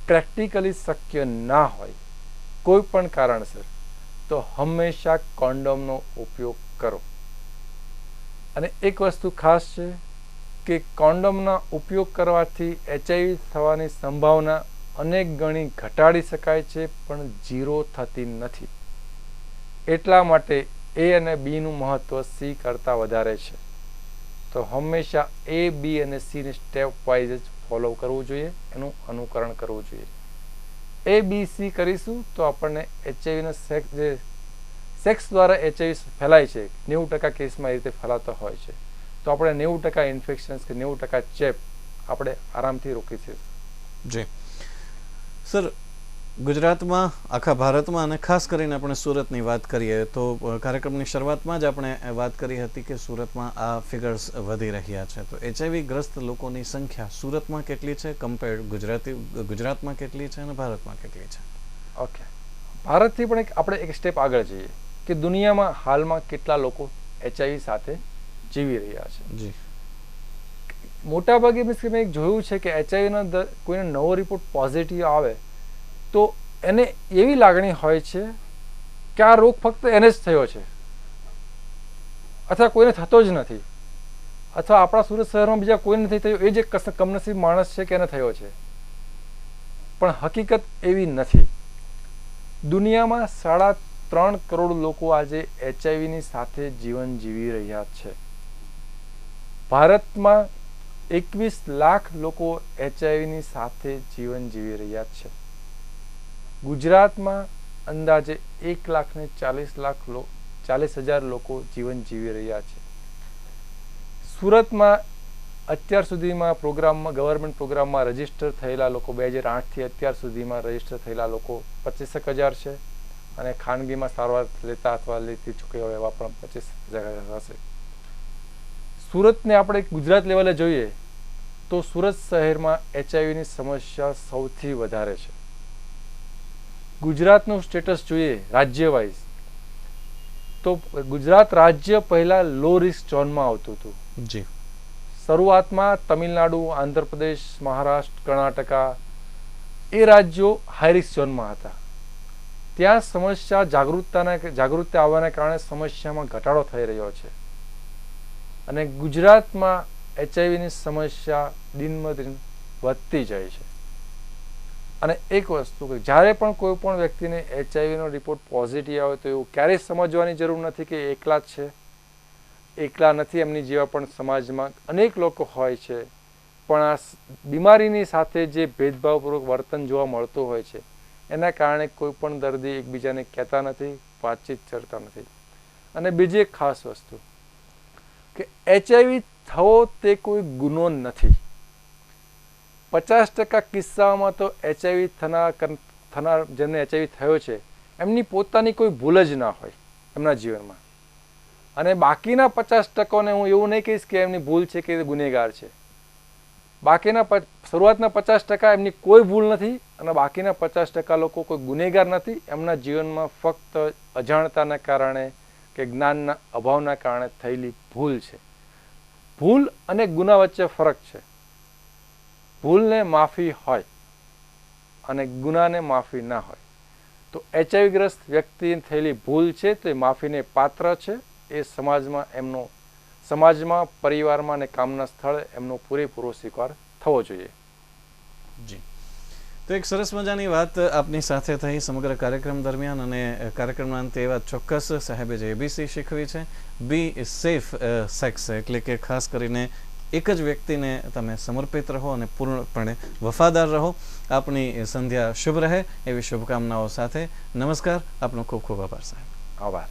પ્રેક્ટિકલી શક્ય ના હોય કોઈ પણ કારણસર, તો હંમેશા કોન્ડોમનો ઉપયોગ કરો. અને એક વસ્તુ ખાસ છે કે કોન્ડોમના ઉપયોગ કરવાથી HIV થવાની સંભાવના અનેક ગણી ઘટાડી શકાય છે, પણ 0 થતી નથી. એટલા માટે A અને B નું મહત્વ C કરતાં વધારે છે. તો હંમેશા A, B અને C ને સ્ટેપ વાઇઝ જ ફોલો કરવું જોઈએ, એનું અનુકરણ કરવું જોઈએ. ABC કરીશું તો આપણને HIVના સેક્સ દ્વારા HIV ફેલાય છે, 90% કેસમાં એ રીતે ફેલાતો હોય છે. તો આપણે 90% ઇન્ફેક્શન્સ કે 90% ચેપ આપણે આરામથી રોકી શકીશું. જી સર, ગુજરાતમાં, આખા ભારતમાં અને ખાસ કરીને આપણે સુરતની વાત કરીએ તો કાર્યક્રમની શરૂઆતમાં જ આપણે વાત કરી હતી કે સુરતમાં આ ફિગર્સ વધી રહ્યા છે. તો HIV ગ્રસ્ત લોકોની સંખ્યા સુરતમાં કેટલી છે કમ્પેર્ડ ગુજરાતમાં કેટલી છે અને ભારતમાં કેટલી છે? ઓકે, ભારતથી પણ આપણે એક સ્ટેપ આગળ જઈએ કે દુનિયામાં હાલમાં કેટલા લોકો HIV સાથે જીવી રહ્યા છે. જી. મોટાભાગે મેં એક જોયું છે કે HIV કોઈને નવો રિપોર્ટ પોઝિટિવ આવે તો એને એવી લાગણી હોય છે કે આ રોગ ફક્ત એને જ થયો છે, અથવા કોઈને થતો જ નથી, અથવા આપણા સુરત શહેરમાં બીજા કોઈને નથી થયો, એ જ એક કમનસીબ માણસ છે કે એને થયો છે. પણ હકીકત એવી નથી. દુનિયામાં 3.5 કરોડ લોકો આજે HIVની સાથે જીવન જીવી રહ્યા છે. ભારતમાં 21 લાખ લોકો HIVની સાથે જીવન જીવી રહ્યા છે. ગુજરાતમાં અંદાજે 1,40,000 લોકો જીવન જીવી રહ્યા છે. સુરતમાં અત્યાર સુધીમાં ગવર્મેન્ટ પ્રોગ્રામમાં રજીસ્ટર થયેલા લોકો 2008થી અત્યાર સુધીમાં રજીસ્ટર થયેલા લોકો 25,000 છે, અને ખાનગીમાં સારવાર લેતા અથવા લેતી ચૂક્યા હોય એવા પણ 25,000 હશે. સુરતને આપણે ગુજરાત લેવલે જોઈએ તો સુરત શહેરમાં HIVની સમસ્યા સૌથી વધારે છે. ગુજરાતનું સ્ટેટસ જોઈએ રાજ્ય વાઇઝ તો ગુજરાત રાજ્ય પહેલા લો રિસ્ક ઝોનમાં આવતું હતું. જી. શરૂઆતમાં તમિલનાડુ, આંધ્રપ્રદેશ, મહારાષ્ટ્ર, કર્ણાટકા એ રાજ્યો હાઈ રિસ્ક ઝોનમાં હતા. ત્યાં સમસ્યા જાગૃતિ આવવાના કારણે સમસ્યામાં ઘટાડો થઈ રહ્યો છે. અને ગુજરાતમાં એચઆઈવીની સમસ્યા દિનમાં દિન વધતી જાય છે. અને એક વસ્તુ કે જ્યારે પણ કોઈ પણ વ્યક્તિને એચઆઈવીનો રિપોર્ટ પોઝિટિવ આવે તો એવું ક્યારેય સમજવાની જરૂર નથી કે એકલા જ છે. એકલા નથી, એમની જેવા પણ સમાજમાં અનેક લોકો હોય છે. પણ આ બીમારીની સાથે જે ભેદભાવપૂર્વક વર્તન જોવા મળતું હોય છે એના કારણે કોઈ પણ દર્દી એકબીજાને કહેતા નથી, વાતચીત કરતા નથી. અને બીજી એક ખાસ વસ્તુ કે એચઆઈવી થવો તે કોઈ ગુનો નથી. 50% કિસ્સાઓમાં તો એચઆઈવી થનાર જેમને એચઆઈવી થયો છે એમની પોતાની કોઈ ભૂલ જ ના હોય એમના જીવનમાં. અને બાકીના 50%ને હું એવું નહીં કહીશ કે એમની ભૂલ છે કે ગુનેગાર છે. બાકીના શરૂઆતના 50% એમની કોઈ ભૂલ નથી અને બાકીના 50% લોકો કોઈ ગુનેગાર નથી. એમના જીવનમાં ફક્ત અજાણતાના કારણે કે જ્ઞાનના અભાવના કારણે થયેલી ભૂલ છે. ભૂલ અને ગુના વચ્ચે ફરક છે. ભૂલને માફી હોય અને ગુનાને માફી ના હોય. તો એચઆઈવીગ્રસ્ત વ્યક્તિને થયેલી ભૂલ છે તો એ માફીને પાત્ર છે. એ સમાજમાં, પરિવારમાં અને કામના સ્થળે એમનો પૂરેપૂરો સ્વીકાર થવો જોઈએ. જી, તો એક સરસ મજાની વાત આપની સાથે થઈ સમગ્ર કાર્યક્રમ દરમિયાન. અને કાર્યક્રમના અંતે એ વાત ચોક્કસ સાહેબે જે એબીસી શીખવી છે, બી સેફ સેક્સ, એટલે કે ખાસ કરીને એક જ વ્યક્તિને તમે સમર્પિત રહો અને પૂર્ણપણે વફાદાર રહો. આપની સંધ્યા શુભ રહે એવી શુભકામનાઓ સાથે નમસ્કાર. આપનો ખૂબ ખૂબ આભાર સાહેબ. આભાર.